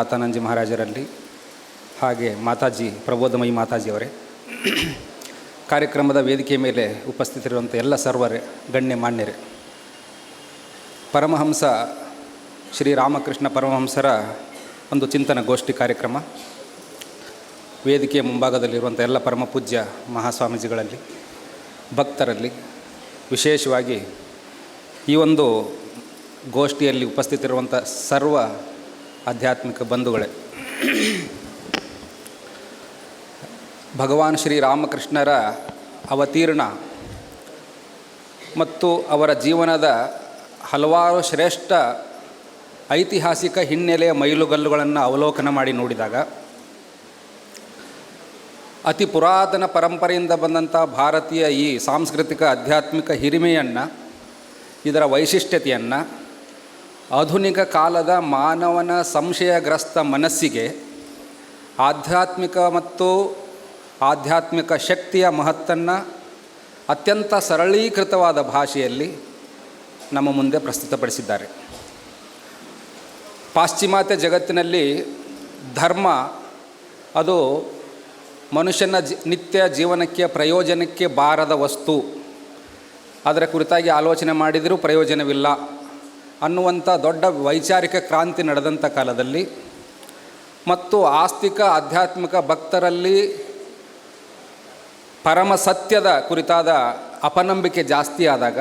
ಆತಾನಂಜಿ ಮಹಾರಾಜರಲ್ಲಿ ಹಾಗೆ ಮಾತಾಜಿ ಪ್ರಬೋಧಮಯಿ ಮಾತಾಜಿಯವರೇ, ಕಾರ್ಯಕ್ರಮದ ವೇದಿಕೆ ಮೇಲೆ ಉಪಸ್ಥಿತರಿರುವಂಥ ಎಲ್ಲ ಸರ್ವರೇ, ಗಣ್ಯ ಮಾನ್ಯರೇ, ಪರಮಹಂಸ ಶ್ರೀರಾಮಕೃಷ್ಣ ಪರಮಹಂಸರ ಒಂದು ಚಿಂತನ ಗೋಷ್ಠಿ ಕಾರ್ಯಕ್ರಮ. ವೇದಿಕೆಯ ಮುಂಭಾಗದಲ್ಲಿರುವಂಥ ಎಲ್ಲ ಪರಮ ಪೂಜ್ಯ ಮಹಾಸ್ವಾಮೀಜಿಗಳಲ್ಲಿ, ಭಕ್ತರಲ್ಲಿ, ವಿಶೇಷವಾಗಿ ಈ ಒಂದು ಗೋಷ್ಠಿಯಲ್ಲಿ ಉಪಸ್ಥಿತರಿರುವಂಥ ಸರ್ವ ಆಧ್ಯಾತ್ಮಿಕ ಬಂಧುಗಳೇ, ಭಗವಾನ್ ಶ್ರೀರಾಮಕೃಷ್ಣರ ಅವತೀರ್ಣ ಮತ್ತು ಅವರ ಜೀವನದ ಹಲವಾರು ಶ್ರೇಷ್ಠ ಐತಿಹಾಸಿಕ ಹಿನ್ನೆಲೆಯ ಮೈಲುಗಲ್ಲುಗಳನ್ನು ಅವಲೋಕನ ಮಾಡಿ ನೋಡಿದಾಗ, ಅತಿ ಪುರಾತನ ಪರಂಪರೆಯಿಂದ ಬಂದಂಥ ಭಾರತೀಯ ಈ ಸಾಂಸ್ಕೃತಿಕ ಆಧ್ಯಾತ್ಮಿಕ ಹಿರಿಮೆಯನ್ನು, ಇದರ ವೈಶಿಷ್ಟ್ಯತೆಯನ್ನು ಆಧುನಿಕ ಕಾಲದ ಮಾನವನ ಸಂಶಯಗ್ರಸ್ತ ಮನಸ್ಸಿಗೆ ಆಧ್ಯಾತ್ಮಿಕ ಶಕ್ತಿಯ ಮಹತ್ತನ್ನು ಅತ್ಯಂತ ಸರಳೀಕೃತವಾದ ಭಾಷೆಯಲ್ಲಿ ನಮ್ಮ ಮುಂದೆ ಪ್ರಸ್ತುತಪಡಿಸಿದ್ದಾರೆ. ಪಾಶ್ಚಿಮಾತ್ಯ ಜಗತ್ತಿನಲ್ಲಿ ಧರ್ಮ ಅದು ಮನುಷ್ಯನ ನಿತ್ಯ ಜೀವನಕ್ಕೆ ಪ್ರಯೋಜನಕ್ಕೆ ಬಾರದ ವಸ್ತು, ಅದರ ಕುರಿತಾಗಿ ಆಲೋಚನೆ ಮಾಡಿದರೂ ಪ್ರಯೋಜನವಿಲ್ಲ ಅನ್ನುವಂಥ ದೊಡ್ಡ ವೈಚಾರಿಕ ಕ್ರಾಂತಿ ನಡೆದಂಥ ಕಾಲದಲ್ಲಿ ಮತ್ತು ಆಸ್ತಿಕ ಆಧ್ಯಾತ್ಮಿಕ ಭಕ್ತರಲ್ಲಿ ಪರಮ ಸತ್ಯದ ಕುರಿತಾದ ಅಪನಂಬಿಕೆ ಜಾಸ್ತಿ ಆದಾಗ,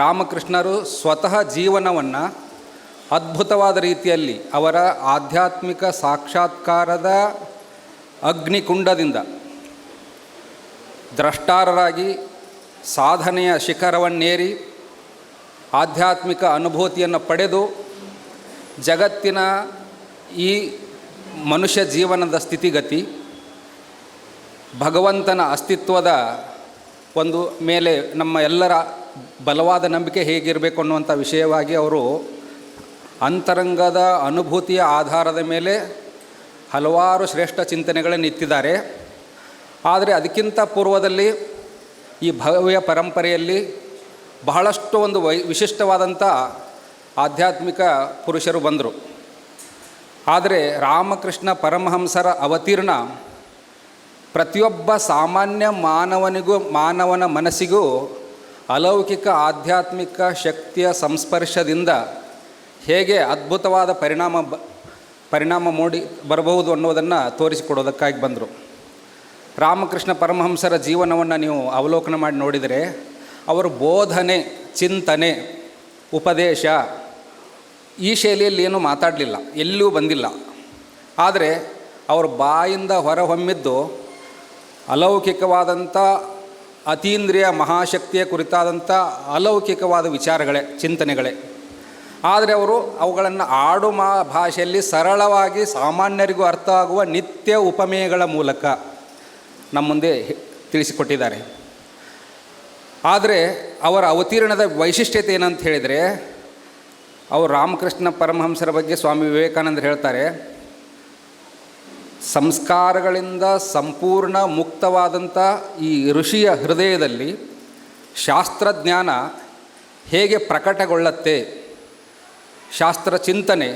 ರಾಮಕೃಷ್ಣರು ಸ್ವತಃ ಜೀವನವನ್ನು ಅದ್ಭುತವಾದ ರೀತಿಯಲ್ಲಿ ಅವರ ಆಧ್ಯಾತ್ಮಿಕ ಸಾಕ್ಷಾತ್ಕಾರದ ಅಗ್ನಿಕುಂಡದಿಂದ ದ್ರಷ್ಟಾರರಾಗಿ ಸಾಧನೆಯ ಶಿಖರವನ್ನೇರಿ ಆಧ್ಯಾತ್ಮಿಕ ಅನುಭೂತಿಯನ್ನು ಪಡೆದು ಜಗತ್ತಿನ ಈ ಮನುಷ್ಯ ಜೀವನದ ಸ್ಥಿತಿಗತಿ, ಭಗವಂತನ ಅಸ್ತಿತ್ವದ ಒಂದು ಮೇಲೆ ನಮ್ಮ ಎಲ್ಲರ ಬಲವಾದ ನಂಬಿಕೆ ಹೇಗಿರಬೇಕು ಅನ್ನುವಂಥ ವಿಷಯವಾಗಿ ಅವರು ಅಂತರಂಗದ ಅನುಭೂತಿಯ ಆಧಾರದ ಮೇಲೆ ಹಲವಾರು ಶ್ರೇಷ್ಠ ಚಿಂತನೆಗಳನ್ನು ಇತ್ತಿದ್ದಾರೆ. ಆದರೆ ಅದಕ್ಕಿಂತ ಪೂರ್ವದಲ್ಲಿ ಈ ಭವ್ಯ ಪರಂಪರೆಯಲ್ಲಿ ಬಹಳಷ್ಟು ಒಂದು ವಿಶಿಷ್ಟವಾದಂಥ ಆಧ್ಯಾತ್ಮಿಕ ಪುರುಷರು ಬಂದರು. ಆದರೆ ರಾಮಕೃಷ್ಣ ಪರಮಹಂಸರ ಅವತೀರ್ಣ ಪ್ರತಿಯೊಬ್ಬ ಸಾಮಾನ್ಯ ಮಾನವನ ಮನಸ್ಸಿಗೂ ಅಲೌಕಿಕ ಆಧ್ಯಾತ್ಮಿಕ ಶಕ್ತಿಯ ಸಂಸ್ಪರ್ಶದಿಂದ ಹೇಗೆ ಅದ್ಭುತವಾದ ಪರಿಣಾಮ ಮೂಡಿ ಬರಬಹುದು ಅನ್ನೋದನ್ನು ತೋರಿಸಿಕೊಡೋದಕ್ಕಾಗಿ ಬಂದರು. ರಾಮಕೃಷ್ಣ ಪರಮಹಂಸರ ಜೀವನವನ್ನು ನೀವು ಅವಲೋಕನ ಮಾಡಿ ನೋಡಿದರೆ, ಅವರು ಬೋಧನೆ, ಚಿಂತನೆ, ಉಪದೇಶ ಈ ಶೈಲಿಯಲ್ಲಿ ಏನೂ ಮಾತಾಡಲಿಲ್ಲ, ಎಲ್ಲಿಯೂ ಬಂದಿಲ್ಲ. ಆದರೆ ಅವರು ಬಾಯಿಂದ ಹೊರಹೊಮ್ಮಿದ್ದು ಅಲೌಕಿಕವಾದಂಥ ಅತೀಂದ್ರಿಯ ಮಹಾಶಕ್ತಿಯ ಕುರಿತಾದಂಥ ಅಲೌಕಿಕವಾದ ವಿಚಾರಗಳೇ, ಚಿಂತನೆಗಳೇ. ಆದರೆ ಅವರು ಅವುಗಳನ್ನು ಆಡು ಭಾಷೆಯಲ್ಲಿ ಸರಳವಾಗಿ ಸಾಮಾನ್ಯರಿಗೂ ಅರ್ಥ ಆಗುವ ನಿತ್ಯ ಉಪಮೇಯಗಳ ಮೂಲಕ ನಮ್ಮ ಮುಂದೆ ತಿಳಿಸಿಕೊಟ್ಟಿದ್ದಾರೆ. ಆದರೆ ಅವರ ಅವತೀರ್ಣದ ವೈಶಿಷ್ಟ್ಯತೆ ಏನಂತ ಹೇಳಿದರೆ, ಅವರು ರಾಮಕೃಷ್ಣ ಪರಮಹಂಸರ ಬಗ್ಗೆ ಸ್ವಾಮಿ ವಿವೇಕಾನಂದರು ಹೇಳ್ತಾರೆ, ಸಂಸ್ಕಾರಗಳಿಂದ ಸಂಪೂರ್ಣ ಮುಕ್ತವಾದಂಥ ಈ ಋಷಿಯ ಹೃದಯದಲ್ಲಿ ಶಾಸ್ತ್ರಜ್ಞಾನ ಹೇಗೆ ಪ್ರಕಟಗೊಳ್ಳುತ್ತೆ, ಶಾಸ್ತ್ರ ಚಿಂತನೆ,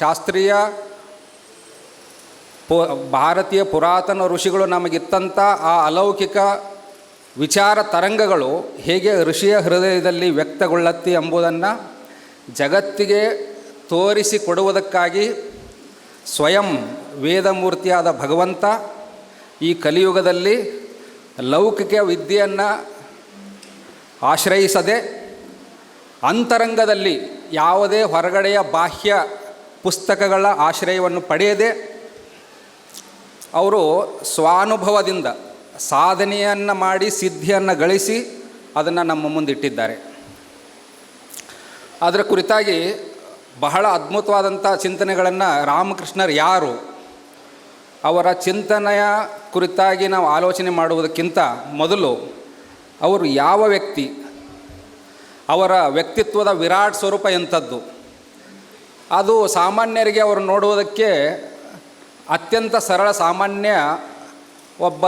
ಶಾಸ್ತ್ರೀಯ ಭಾರತೀಯ ಪುರಾತನ ಋಷಿಗಳು ನಮಗಿತ್ತಂಥ ಆ ಅಲೌಕಿಕ ವಿಚಾರ ತರಂಗಗಳು ಹೇಗೆ ಋಷಿಯ ಹೃದಯದಲ್ಲಿ ವ್ಯಕ್ತಗೊಳ್ಳುತ್ತೆ ಎಂಬುದನ್ನು ಜಗತ್ತಿಗೆ ತೋರಿಸಿಕೊಡುವುದಕ್ಕಾಗಿ ಸ್ವಯಂ ವೇದಮೂರ್ತಿಯಾದ ಭಗವಂತ ಈ ಕಲಿಯುಗದಲ್ಲಿ ಲೌಕಿಕ ವಿದ್ಯೆಯನ್ನು ಆಶ್ರಯಿಸದೆ, ಅಂತರಂಗದಲ್ಲಿ ಯಾವುದೇ ಹೊರಗಡೆಯ ಬಾಹ್ಯ ಪುಸ್ತಕಗಳ ಆಶ್ರಯವನ್ನು ಪಡೆಯದೆ ಅವರು ಸ್ವಾನುಭವದಿಂದ ಸಾಧನೆಯನ್ನು ಮಾಡಿ ಸಿದ್ಧಿಯನ್ನು ಗಳಿಸಿ ಅದನ್ನು ನಮ್ಮ ಮುಂದಿಟ್ಟಿದ್ದಾರೆ. ಅದರ ಕುರಿತಾಗಿ ಬಹಳ ಅದ್ಭುತವಾದಂಥ ಚಿಂತನೆಗಳನ್ನು ರಾಮಕೃಷ್ಣರು ಯಾರು, ಅವರ ಚಿಂತನೆಯ ಕುರಿತಾಗಿ ನಾವು ಆಲೋಚನೆ ಮಾಡುವುದಕ್ಕಿಂತ ಮೊದಲು ಅವರು ಯಾವ ವ್ಯಕ್ತಿ, ಅವರ ವ್ಯಕ್ತಿತ್ವದ ವಿರಾಟ್ ಸ್ವರೂಪ ಎಂಥದ್ದು, ಅದು ಸಾಮಾನ್ಯರಿಗೆ ಅವರು ನೋಡುವುದಕ್ಕೆ ಅತ್ಯಂತ ಸರಳ ಸಾಮಾನ್ಯ ಒಬ್ಬ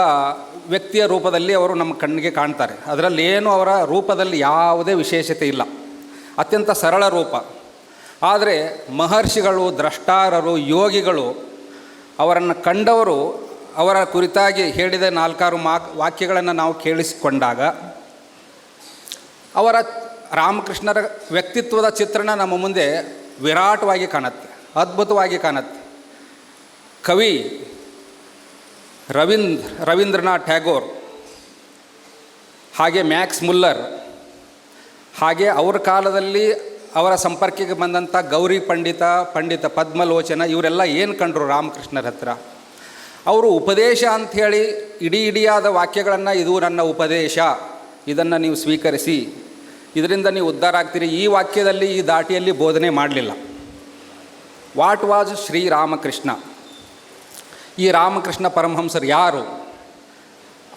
ವ್ಯಕ್ತಿಯ ರೂಪದಲ್ಲಿ ಅವರು ನಮ್ಮ ಕಣ್ಣಿಗೆ ಕಾಣ್ತಾರೆ. ಅದರಲ್ಲಿ ಏನು ಅವರ ರೂಪದಲ್ಲಿ ಯಾವುದೇ ವಿಶೇಷತೆ ಇಲ್ಲ, ಅತ್ಯಂತ ಸರಳ ರೂಪ. ಆದರೆ ಮಹರ್ಷಿಗಳು, ದ್ರಷ್ಟಾರರು, ಯೋಗಿಗಳು ಅವರನ್ನು ಕಂಡವರು ಅವರ ಕುರಿತಾಗಿ ಹೇಳಿದ 4-6 ವಾಕ್ಯಗಳನ್ನು ನಾವು ಕೇಳಿಸಿಕೊಂಡಾಗ ಅವರ ರಾಮಕೃಷ್ಣರ ವ್ಯಕ್ತಿತ್ವದ ಚಿತ್ರಣ ನಮ್ಮ ಮುಂದೆ ವಿರಾಟವಾಗಿ ಕಾಣುತ್ತೆ, ಅದ್ಭುತವಾಗಿ ಕಾಣುತ್ತೆ. ಕವಿ ರವೀಂದ್ರನಾಥ್ ಟ್ಯಾಗೋರ್, ಹಾಗೆ ಮ್ಯಾಕ್ಸ್ ಮುಲ್ಲರ್, ಹಾಗೆ ಅವ್ರ ಕಾಲದಲ್ಲಿ ಅವರ ಸಂಪರ್ಕಕ್ಕೆ ಬಂದಂಥ ಗೌರಿ ಪಂಡಿತ ಪದ್ಮಲೋಚನ ಇವರೆಲ್ಲ ಏನು ಕಂಡರು ರಾಮಕೃಷ್ಣರ ಹತ್ರ? ಅವರು ಉಪದೇಶ ಅಂಥೇಳಿ ಇಡಿಯಾದ ವಾಕ್ಯಗಳನ್ನು, ಇದು ನನ್ನ ಉಪದೇಶ, ಇದನ್ನು ನೀವು ಸ್ವೀಕರಿಸಿ, ಇದರಿಂದ ನೀವು ಉದ್ಧಾರ ಆಗ್ತೀರಿ, ಈ ವಾಕ್ಯದಲ್ಲಿ ಈ ದಾಟಿಯಲ್ಲಿ ಬೋಧನೆ ಮಾಡಲಿಲ್ಲ. What was Sri Ramakrishna? ಈ ರಾಮಕೃಷ್ಣ ಪರಮಹಂಸರು ಯಾರು?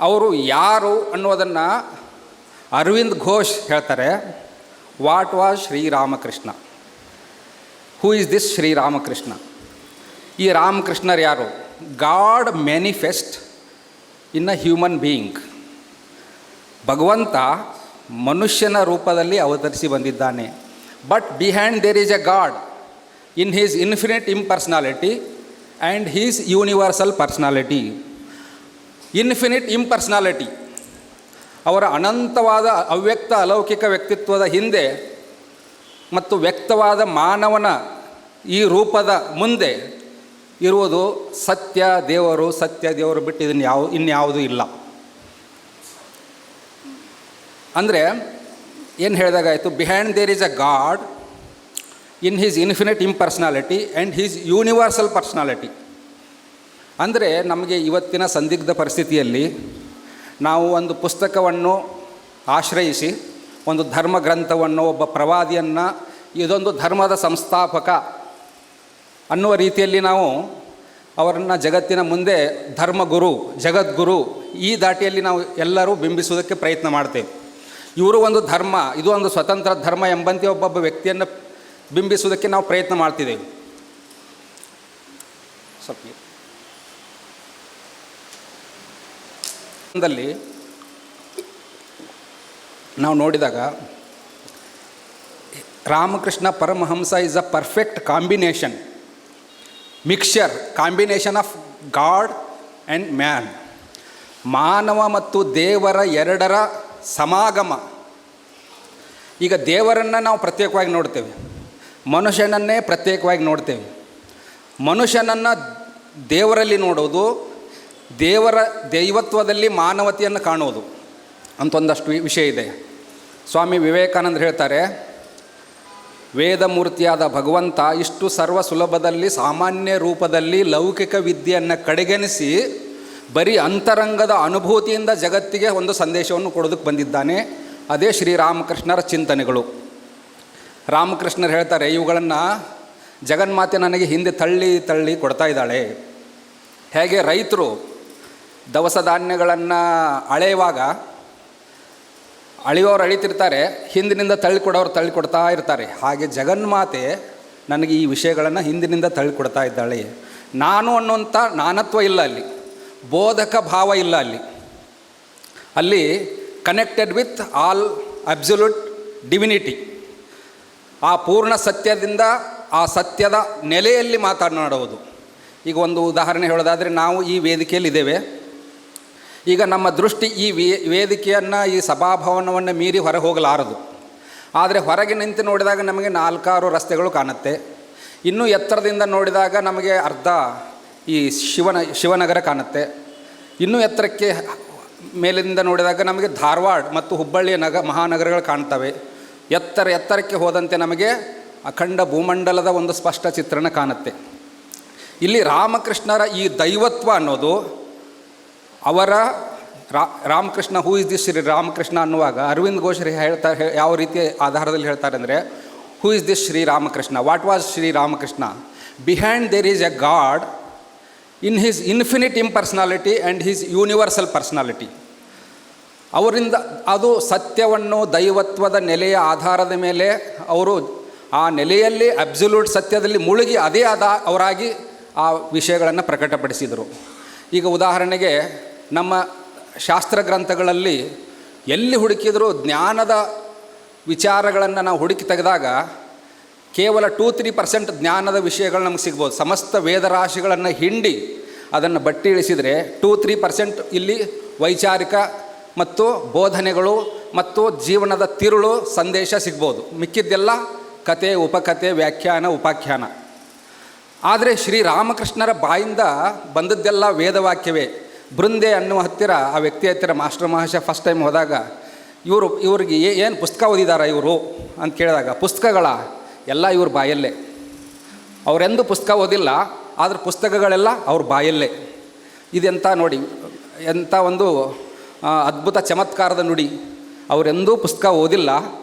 ಅವರು ಯಾರು ಅನ್ನೋದನ್ನು ಅರವಿಂದ್ ಘೋಷ್ ಹೇಳ್ತಾರೆ. What was Sri Ramakrishna? Who is this Sri Ramakrishna? ಈ ರಾಮಕೃಷ್ಣರು ಯಾರು? God manifest in a human being. ಭಗವಂತ ಮನುಷ್ಯನ ರೂಪದಲ್ಲಿ ಅವತರಿಸಿ ಬಂದಿದ್ದಾನೆ. But behind there is a god in his infinite impersonality and his universal personality. Infinite impersonality, ಅವರ ಅನಂತವಾದ ಅವ್ಯಕ್ತ ಅಲೌಕಿಕ ವ್ಯಕ್ತಿತ್ವದ ಹಿಂದೆ ಮತ್ತು ವ್ಯಕ್ತವಾದ ಮಾನವನ ಈ ರೂಪದ ಮುಂದೆ ಇರುವುದು ಸತ್ಯ ದೇವರು ಬಿಟ್ಟು ಇನ್ಯಾವುದೂ ಇಲ್ಲ. ಅಂದರೆ ಏನು ಹೇಳಿದಾಗಾಯಿತು? Behind there is a God in his infinite impersonality and his universal personality. ಅಂದರೆ ನಮಗೆ ಇವತ್ತಿನ ಸಂದಿಗ್ಧ ಪರಿಸ್ಥಿತಿಯಲ್ಲಿ ನಾವು ಒಂದು ಪುಸ್ತಕವನ್ನು ಆಶ್ರಯಿಸಿ, ಒಂದು ಧರ್ಮ ಗ್ರಂಥವನ್ನು, ಒಬ್ಬ ಪ್ರವಾದಿಯನ್ನು, ಇದೊಂದು ಧರ್ಮದ ಸಂಸ್ಥಾಪಕ ಅನ್ನುವ ರೀತಿಯಲ್ಲಿ ನಾವು ಅವರನ್ನು ಜಗತ್ತಿನ ಮುಂದೆ ಧರ್ಮಗುರು, ಜಗದ್ಗುರು ಈ ದಾಟಿಯಲ್ಲಿ ನಾವು ಎಲ್ಲರೂ ಬಿಂಬಿಸುವುದಕ್ಕೆ ಪ್ರಯತ್ನ ಮಾಡ್ತೇವೆ. ಇವರು ಒಂದು ಧರ್ಮ, ಇದು ಒಂದು ಸ್ವತಂತ್ರ ಧರ್ಮ ಎಂಬಂತೆ ಒಬ್ಬೊಬ್ಬ ವ್ಯಕ್ತಿಯನ್ನು ಬಿಂಬಿಸುವುದಕ್ಕೆ ನಾವು ಪ್ರಯತ್ನ ಮಾಡ್ತಿದ್ದೇವೆ. ದಲ್ಲಿ ನಾವು ನೋಡಿದಾಗ Ramakrishna Paramahamsa is a perfect combination of god and man. ಮಾನವ ಮತ್ತು ದೇವರ ಎರಡರ ಸಮಾಗಮ. ಈಗ ದೇವರನ್ನು ನಾವು ಪ್ರತ್ಯೇಕವಾಗಿ ನೋಡ್ತೇವೆ, ಮನುಷ್ಯನನ್ನೇ ಪ್ರತ್ಯೇಕವಾಗಿ ನೋಡ್ತೇವೆ. ಮನುಷ್ಯನನ್ನು ದೇವರಲ್ಲಿ ನೋಡೋದು, ದೇವರ ದೈವತ್ವದಲ್ಲಿ ಮಾನವತೆಯನ್ನು ಕಾಣೋದು ಅಂತ ಒಂದಷ್ಟು ವಿಷಯ ಇದೆ. ಸ್ವಾಮಿ ವಿವೇಕಾನಂದರು ಹೇಳ್ತಾರೆ, ವೇದಮೂರ್ತಿಯಾದ ಭಗವಂತ ಇಷ್ಟು ಸರ್ವ ಸುಲಭದಲ್ಲಿ ಸಾಮಾನ್ಯ ರೂಪದಲ್ಲಿ ಲೌಕಿಕ ವಿದ್ಯೆಯನ್ನು ಕಡೆಗಣಿಸಿ ಬರೀ ಅಂತರಂಗದ ಅನುಭೂತಿಯಿಂದ ಜಗತ್ತಿಗೆ ಒಂದು ಸಂದೇಶವನ್ನು ಕೊಡೋದಕ್ಕೆ ಬಂದಿದ್ದಾನೆ. ಅದೇ ಶ್ರೀರಾಮಕೃಷ್ಣರ ಚಿಂತನೆಗಳು. ರಾಮಕೃಷ್ಣರು ಹೇಳ್ತಾರೆ, ಇವುಗಳನ್ನು ಜಗನ್ಮಾತೆ ನನಗೆ ಹಿಂದೆ ತಳ್ಳಿ ಕೊಡ್ತಾ ಇದ್ದಾಳೆ. ಹೇಗೆ ರೈತರು ದವಸ ಧಾನ್ಯಗಳನ್ನು ಅಳೆಯುವಾಗ ಅಳಿಯೋರು ಅಳಿತಿರ್ತಾರೆ, ಹಿಂದಿನಿಂದ ತಳ್ಳಿಕೊಡ್ತಾ ಇರ್ತಾರೆ. ಹಾಗೆ ಜಗನ್ಮಾತೆ ನನಗೆ ಈ ವಿಷಯಗಳನ್ನು ಹಿಂದಿನಿಂದ ತಳ್ಳಿಕೊಡ್ತಾ ಇದ್ದಾಳೆ. ನಾನು ಅನ್ನುವಂಥ ನಾನತ್ವ ಇಲ್ಲ, ಅಲ್ಲಿ ಬೋಧಕ ಭಾವ ಇಲ್ಲ, ಅಲ್ಲಿ connected with all absolute divinity. ಆ ಪೂರ್ಣ ಸತ್ಯದಿಂದ ಆ ಸತ್ಯದ ನೆಲೆಯಲ್ಲಿ ಮಾತನಾಡುವುದು. ಈಗ ಒಂದು ಉದಾಹರಣೆ ಹೇಳೋದಾದರೆ, ನಾವು ಈ ವೇದಿಕೆಯಲ್ಲಿದ್ದೇವೆ. ಈಗ ನಮ್ಮ ದೃಷ್ಟಿ ಈ ವೇದಿಕೆಯನ್ನು, ಈ ಸಭಾಭವನವನ್ನು ಮೀರಿ ಹೊರಗೆ ಹೋಗಲಾರದು. ಆದರೆ ಹೊರಗೆ ನಿಂತು ನೋಡಿದಾಗ ನಮಗೆ 4-6 ರಸ್ತೆಗಳು ಕಾಣುತ್ತೆ. ಇನ್ನೂ ಎತ್ತರದಿಂದ ನೋಡಿದಾಗ ನಮಗೆ ಅರ್ಧ ಈ ಶಿವನಗರ ಕಾಣುತ್ತೆ. ಇನ್ನೂ ಎತ್ತರಕ್ಕೆ ಮೇಲಿಂದ ನೋಡಿದಾಗ ನಮಗೆ ಧಾರವಾಡ ಮತ್ತು ಹುಬ್ಬಳ್ಳಿಯ ಮಹಾನಗರಗಳು ಕಾಣ್ತವೆ. ಎತ್ತರಕ್ಕೆ ಹೋದಂತೆ ನಮಗೆ ಅಖಂಡ ಭೂಮಂಡಲದ ಒಂದು ಸ್ಪಷ್ಟ ಚಿತ್ರಣ ಕಾಣುತ್ತೆ. ಇಲ್ಲಿ ರಾಮಕೃಷ್ಣರ ಈ ದೈವತ್ವ ಅನ್ನೋದು ಅವರ Ramakrishna, who is this Shri Ramakrishna ಅನ್ನುವಾಗ ಅರವಿಂದ್ ಘೋಷ್ ಹೇಳ್ತಾರೆ, ಯಾವ ರೀತಿ ಆಧಾರದಲ್ಲಿ ಹೇಳ್ತಾರೆ ಅಂದರೆ, who is this Shri Ramakrishna? What was Shri Ramakrishna? Behind there is a god in his infinite impersonality and his universal personality. ಅವರಿಂದ ಅದು ಸತ್ಯವನ್ನು, ದೈವತ್ವದ ನೆಲೆಯ ಆಧಾರದ ಮೇಲೆ ಅವರು ಆ ನೆಲೆಯಲ್ಲಿ ಅಬ್ಸಲ್ಯೂಟ್ ಸತ್ಯದಲ್ಲಿ ಮುಳುಗಿ ಅದೇ ಅವರಾಗಿ ಆ ವಿಷಯಗಳನ್ನು ಪ್ರಕಟಪಡಿಸಿದರು. ಈಗ ಉದಾಹರಣೆಗೆ ನಮ್ಮ ಶಾಸ್ತ್ರ ಗ್ರಂಥಗಳಲ್ಲಿ ಎಲ್ಲಿ ಹುಡುಕಿದರೂ ಜ್ಞಾನದ ವಿಚಾರಗಳನ್ನು ನಾವು ಹುಡುಕಿ ತೆಗೆದಾಗ ಕೇವಲ 2-3% ಜ್ಞಾನದ ವಿಷಯಗಳು ನಮಗೆ ಸಿಗ್ಬೋದು. ಸಮಸ್ತ ವೇದರಾಶಿಗಳನ್ನು ಹಿಂಡಿ ಅದನ್ನು ಬಟ್ಟಿ ಇಳಿಸಿದರೆ 2-3% ಇಲ್ಲಿ ವೈಚಾರಿಕ ಮತ್ತು ಬೋಧನೆಗಳು ಮತ್ತು ಜೀವನದ ತಿರುಳು ಸಂದೇಶ ಸಿಗ್ಬೋದು. ಮಿಕ್ಕಿದ್ದೆಲ್ಲ ಕತೆ, ಉಪಕತೆ, ವ್ಯಾಖ್ಯಾನ, ಉಪಾಖ್ಯಾನ. ಆದರೆ ಶ್ರೀರಾಮಕೃಷ್ಣರ ಬಾಯಿಂದ ಬಂದದ್ದೆಲ್ಲ ವೇದವಾಕ್ಯವೇ. ಬೃಂದೆ ಅನ್ನುವ ಹತ್ತಿರ, ಆ ವ್ಯಕ್ತಿ ಹತ್ತಿರ ಮಾಸ್ಟರ್ ಮಹಾಶಯ ಫಸ್ಟ್ ಟೈಮ್ ಹೋದಾಗ ಇವ್ರಿಗೆ ಏನು ಪುಸ್ತಕ ಓದಿದಾರ ಇವರು ಅಂತ ಕೇಳಿದಾಗ, ಪುಸ್ತಕಗಳ ಎಲ್ಲ ಇವ್ರ ಬಾಯಲ್ಲೇ. ಅವರೆಂದು ಪುಸ್ತಕ ಓದಿಲ್ಲ, ಆದರೆ ಪುಸ್ತಕಗಳೆಲ್ಲ ಅವ್ರ ಬಾಯಲ್ಲೇ. ಇದೆಂಥ ನೋಡಿ, ಎಂಥ ಒಂದು ಅದ್ಭುತ ಚಮತ್ಕಾರದ ನುಡಿ. ಅವರೆಂದೂ ಪುಸ್ತಕ ಓದಿಲ್ಲ,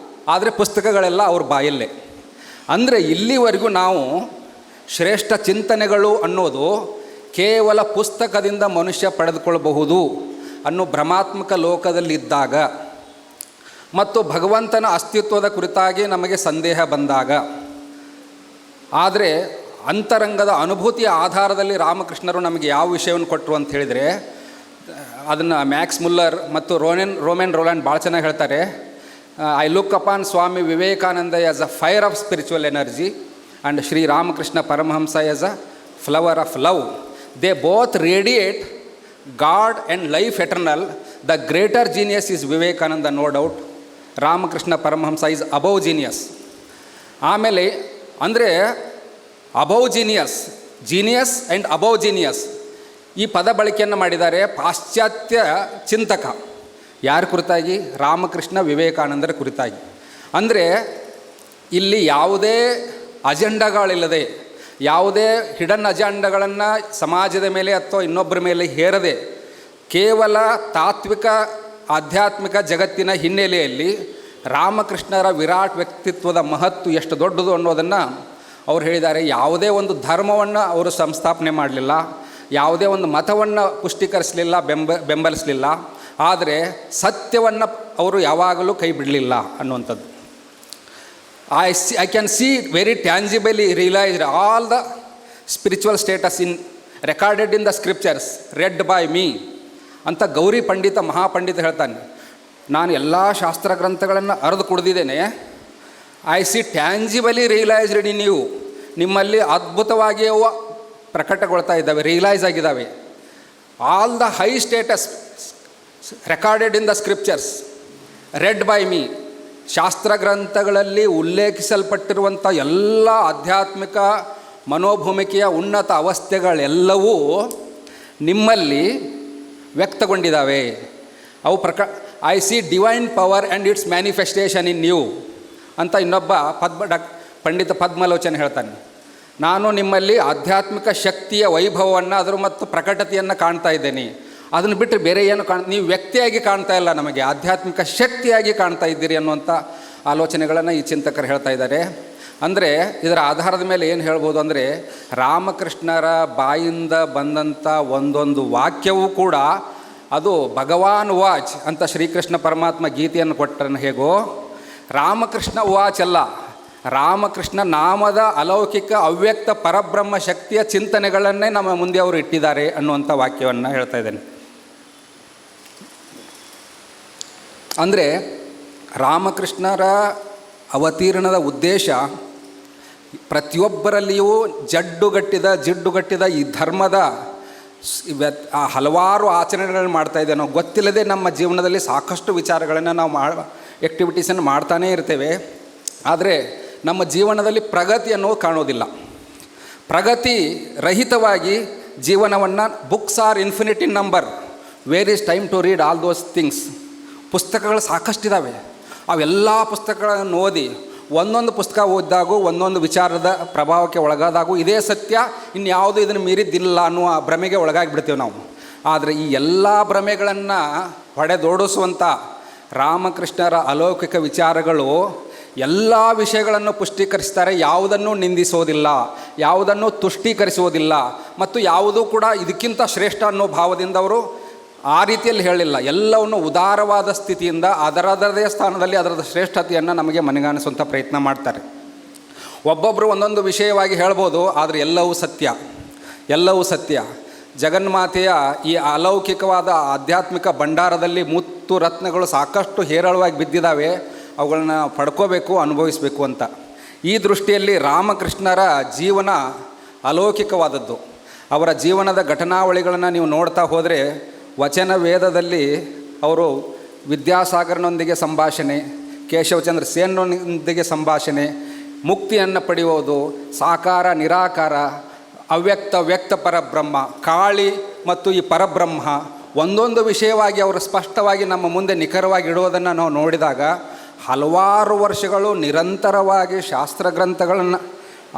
ಆದರೆ ಪುಸ್ತಕಗಳೆಲ್ಲ ಅವ್ರ ಬಾಯಲ್ಲೇ. ಅಂದರೆ ಇಲ್ಲಿವರೆಗೂ ನಾವು ಶ್ರೇಷ್ಠ ಚಿಂತನೆಗಳು ಅನ್ನೋದು ಕೇವಲ ಪುಸ್ತಕದಿಂದ ಮನುಷ್ಯ ಪಡೆದುಕೊಳ್ಳಬಹುದು ಅನ್ನೋ ಭ್ರಮಾತ್ಮಕ ಲೋಕದಲ್ಲಿದ್ದಾಗ ಮತ್ತು ಭಗವಂತನ ಅಸ್ತಿತ್ವದ ಕುರಿತಾಗಿ ನಮಗೆ ಸಂದೇಹ ಬಂದಾಗ. ಆದರೆ ಅಂತರಂಗದ ಅನುಭೂತಿಯ ಆಧಾರದಲ್ಲಿ ರಾಮಕೃಷ್ಣರು ನಮಗೆ ಯಾವ ವಿಷಯವನ್ನು ಕೊಟ್ಟರು ಅಂತ ಹೇಳಿದರೆ, ಅದನ್ನು ಮ್ಯಾಕ್ಸ್ ಮುಲ್ಲರ್ ಮತ್ತು ರೋಮೆನ್ ರೋಲ್ಯಾಂಡ್ ಭಾಳ ಚೆನ್ನಾಗಿ ಹೇಳ್ತಾರೆ. I look upon Swami Vivekananda as a fire of spiritual energy and Shri Ramakrishna Paramahamsa as a flower of love. They both radiate God and life eternal. The greater genius is Vivekananda, no doubt. Ramakrishna Paramahamsa is above genius. ಆಮೇಲೆ ಅಂದರೆ above genius and above genius ಈ ಪದ ಬಳಕೆಯನ್ನು ಮಾಡಿದ್ದಾರೆ ಪಾಶ್ಚಾತ್ಯ ಚಿಂತಕ. ಯಾರ ಕುರಿತಾಗಿ? ರಾಮಕೃಷ್ಣ ವಿವೇಕಾನಂದರ ಕುರಿತಾಗಿ. ಅಂದರೆ ಇಲ್ಲಿ ಯಾವುದೇ ಅಜೆಂಡಗಳಿಲ್ಲದೆ, ಯಾವುದೇ ಹಿಡನ್ ಅಜೆಂಡಗಳನ್ನು ಸಮಾಜದ ಮೇಲೆ ಅಥವಾ ಇನ್ನೊಬ್ಬರ ಮೇಲೆ ಹೇರದೆ, ಕೇವಲ ತಾತ್ವಿಕ ಆಧ್ಯಾತ್ಮಿಕ ಜಗತ್ತಿನ ಹಿನ್ನೆಲೆಯಲ್ಲಿ ರಾಮಕೃಷ್ಣರ ವಿರಾಟ್ ವ್ಯಕ್ತಿತ್ವದ ಮಹತ್ವ ಎಷ್ಟು ದೊಡ್ಡದು ಅನ್ನೋದನ್ನು ಅವ್ರು ಹೇಳಿದ್ದಾರೆ. ಯಾವುದೇ ಒಂದು ಧರ್ಮವನ್ನು ಅವರು ಸಂಸ್ಥಾಪನೆ ಮಾಡಲಿಲ್ಲ, ಯಾವುದೇ ಒಂದು ಮತವನ್ನು ಪುಷ್ಟೀಕರಿಸಲಿಲ್ಲ, ಬೆಂಬಲಿಸಲಿಲ್ಲ. ಆದರೆ ಸತ್ಯವನ್ನು ಅವರು ಯಾವಾಗಲೂ ಕೈ ಬಿಡಲಿಲ್ಲ ಅನ್ನುವಂಥದ್ದು. I can see very tangibly realised all the spiritual states in recorded in the scriptures read by me ಅಂತ ಗೌರಿ ಪಂಡಿತ, ಮಹಾಪಂಡಿತ ಹೇಳ್ತಾನೆ. ನಾನು ಎಲ್ಲ ಶಾಸ್ತ್ರ ಗ್ರಂಥಗಳನ್ನು ಅರೆದು ಕುಡಿದಿದ್ದೇನೆ. ಐ ಸಿ ಟ್ಯಾಂಜಿಬಲಿ ರಿಯಲೈಸ್ಡ್ ಇನ್ ನೀವು. ನಿಮ್ಮಲ್ಲಿ ಅದ್ಭುತವಾಗಿ ಅವು ಪ್ರಕಟಗೊಳ್ತಾ ಇದ್ದಾವೆ, ರಿಯಲೈಸ್ ಆಗಿದ್ದಾವೆ. All the high status recorded in the scriptures read by me. ಶಾಸ್ತ್ರ ಗ್ರಂಥಗಳಲ್ಲಿ ಉಲ್ಲೇಖಿಸಲ್ಪಟ್ಟಿರುವಂಥ ಎಲ್ಲ ಆಧ್ಯಾತ್ಮಿಕ ಮನೋಭೂಮಿಕೆಯ ಉನ್ನತ ಅವಸ್ಥೆಗಳೆಲ್ಲವೂ ನಿಮ್ಮಲ್ಲಿ ವ್ಯಕ್ತಗೊಂಡಿದ್ದಾವೆ. ಅವು I see divine power and its manifestation in you ಅಂತ ಇನ್ನೊಬ್ಬ ಪಂಡಿತ ಪದ್ಮಲೋಚನ್ ಹೇಳ್ತಾನೆ. ನಾನು ನಿಮ್ಮಲ್ಲಿ ಆಧ್ಯಾತ್ಮಿಕ ಶಕ್ತಿಯ ವೈಭವವನ್ನು, ಅದರ ಮತ್ತು ಪ್ರಕಟತೆಯನ್ನು ಕಾಣ್ತಾ ಇದ್ದೇನೆ. ಅದನ್ನು ಬಿಟ್ಟರೆ ಬೇರೆ ಏನು ನೀವು ವ್ಯಕ್ತಿಯಾಗಿ ಕಾಣ್ತಾ ಇಲ್ಲ, ನಮಗೆ ಆಧ್ಯಾತ್ಮಿಕ ಶಕ್ತಿಯಾಗಿ ಕಾಣ್ತಾ ಇದ್ದೀರಿ ಅನ್ನುವಂಥ ಆಲೋಚನೆಗಳನ್ನು ಈ ಚಿಂತಕರು ಹೇಳ್ತಾ ಇದ್ದಾರೆ. ಅಂದರೆ ಇದರ ಆಧಾರದ ಮೇಲೆ ಏನು ಹೇಳ್ಬೋದು ಅಂದರೆ, ರಾಮಕೃಷ್ಣರ ಬಾಯಿಂದ ಬಂದಂಥ ಒಂದೊಂದು ವಾಕ್ಯವೂ ಕೂಡ ಅದು ಭಗವಾನ್ ವಾಚ್ ಅಂತ ಶ್ರೀಕೃಷ್ಣ ಪರಮಾತ್ಮ ಗೀತೆಯನ್ನು ಕೊಟ್ಟರನ್ನು ಹೇಗೋ, ರಾಮಕೃಷ್ಣ ವಾಚ್ ಅಲ್ಲ, ರಾಮಕೃಷ್ಣ ನಾಮದ ಅಲೌಕಿಕ ಅವ್ಯಕ್ತ ಪರಬ್ರಹ್ಮ ಶಕ್ತಿಯ ಚಿಂತನೆಗಳನ್ನೇ ನಮ್ಮ ಮುಂದೆ ಅವರು ಇಟ್ಟಿದ್ದಾರೆ ಅನ್ನುವಂಥ ವಾಕ್ಯವನ್ನು ಹೇಳ್ತಾ ಇದ್ದೇನೆ. ಅಂದರೆ ರಾಮಕೃಷ್ಣರ ಅವತೀರ್ಣದ ಉದ್ದೇಶ ಪ್ರತಿಯೊಬ್ಬರಲ್ಲಿಯೂ ಜಿಡ್ಡುಗಟ್ಟಿದ ಈ ಧರ್ಮದ ಹಲವಾರು ಆಚರಣೆಗಳನ್ನು ಮಾಡ್ತಾ ಇದ್ದೇವೆ. ನಾವು ಗೊತ್ತಿಲ್ಲದೆ ನಮ್ಮ ಜೀವನದಲ್ಲಿ ಸಾಕಷ್ಟು ವಿಚಾರಗಳನ್ನು ನಾವು ಆ್ಯಕ್ಟಿವಿಟೀಸನ್ನು ಮಾಡ್ತಾನೇ ಇರ್ತೇವೆ. ಆದರೆ ನಮ್ಮ ಜೀವನದಲ್ಲಿ ಪ್ರಗತಿ ಅನ್ನೋದು ಕಾಣೋದಿಲ್ಲ. ಪ್ರಗತಿ ರಹಿತವಾಗಿ ಜೀವನವನ್ನು books are infinite in number, where is time to read all those things. ಪುಸ್ತಕಗಳು ಸಾಕಷ್ಟಿದ್ದಾವೆ. ಅವೆಲ್ಲ ಪುಸ್ತಕಗಳನ್ನು ಓದಿ ಒಂದೊಂದು ಪುಸ್ತಕ ಓದಿದಾಗೂ ಒಂದೊಂದು ವಿಚಾರದ ಪ್ರಭಾವಕ್ಕೆ ಒಳಗಾದಾಗೂ ಇದೇ ಸತ್ಯ, ಇನ್ಯಾವುದು ಇದನ್ನು ಮೀರಿದ್ದಿಲ್ಲ ಅನ್ನುವ ಭ್ರಮೆಗೆ ಒಳಗಾಗಿಬಿಡ್ತೇವೆ ನಾವು. ಆದರೆ ಈ ಎಲ್ಲ ಭ್ರಮೆಗಳನ್ನು ಹೊಡೆದೋಡಿಸುವಂಥ ರಾಮಕೃಷ್ಣರ ಅಲೌಕಿಕ ವಿಚಾರಗಳು ಎಲ್ಲ ವಿಷಯಗಳನ್ನು ಪುಷ್ಟೀಕರಿಸ್ತಾರೆ. ಯಾವುದನ್ನು ನಿಂದಿಸೋದಿಲ್ಲ, ಯಾವುದನ್ನು ತುಷ್ಟೀಕರಿಸುವುದಿಲ್ಲ, ಮತ್ತು ಯಾವುದೂ ಕೂಡ ಇದಕ್ಕಿಂತ ಶ್ರೇಷ್ಠ ಅನ್ನೋ ಭಾವದಿಂದ ಅವರು ಆ ರೀತಿಯಲ್ಲಿ ಹೇಳಿಲ್ಲ. ಎಲ್ಲವನ್ನು ಉದಾರವಾದ ಸ್ಥಿತಿಯಿಂದ ಅದರದೇ ಸ್ಥಾನದಲ್ಲಿ ಅದರದ ಶ್ರೇಷ್ಠತೆಯನ್ನು ನಮಗೆ ಮನಗಾಣಿಸುವಂಥ ಪ್ರಯತ್ನ ಮಾಡ್ತಾರೆ. ಒಬ್ಬೊಬ್ಬರು ಒಂದೊಂದು ವಿಷಯವಾಗಿ ಹೇಳ್ಬೋದು, ಆದರೆ ಎಲ್ಲವೂ ಸತ್ಯ. ಜಗನ್ಮಾತೆಯ ಈ ಅಲೌಕಿಕವಾದ ಆಧ್ಯಾತ್ಮಿಕ ಭಂಡಾರದಲ್ಲಿ ಮುತ್ತು ರತ್ನಗಳು ಸಾಕಷ್ಟು ಹೇರಳವಾಗಿ ಬಿದ್ದಿದ್ದಾವೆ. ಅವುಗಳನ್ನ ಪಡ್ಕೋಬೇಕು, ಅನುಭವಿಸಬೇಕು ಅಂತ. ಈ ದೃಷ್ಟಿಯಲ್ಲಿ ರಾಮಕೃಷ್ಣರ ಜೀವನ ಅಲೌಕಿಕವಾದದ್ದು. ಅವರ ಜೀವನದ ಘಟನಾವಳಿಗಳನ್ನು ನೀವು ನೋಡ್ತಾ ಹೋದರೆ ವಚನ ವೇದದಲ್ಲಿ ಅವರು ವಿದ್ಯಾಸಾಗರನೊಂದಿಗೆ ಸಂಭಾಷಣೆ, ಕೇಶವಚಂದ್ರ ಸೇನ್ನೊಂದಿಗೆ ಸಂಭಾಷಣೆ, ಮುಕ್ತಿಯನ್ನು ಪಡೆಯುವುದು, ಸಾಕಾರ ನಿರಾಕಾರ, ಅವ್ಯಕ್ತ ವ್ಯಕ್ತ ಪರಬ್ರಹ್ಮ, ಕಾಳಿ ಮತ್ತು ಈ ಪರಬ್ರಹ್ಮ ಒಂದೊಂದು ವಿಷಯವಾಗಿ ಅವರು ಸ್ಪಷ್ಟವಾಗಿ ನಮ್ಮ ಮುಂದೆ ನಿಖರವಾಗಿ ಇಡುವುದನ್ನು ನಾವು ನೋಡಿದಾಗ ಹಲವಾರು ವರ್ಷಗಳು ನಿರಂತರವಾಗಿ ಶಾಸ್ತ್ರ ಗ್ರಂಥಗಳನ್ನು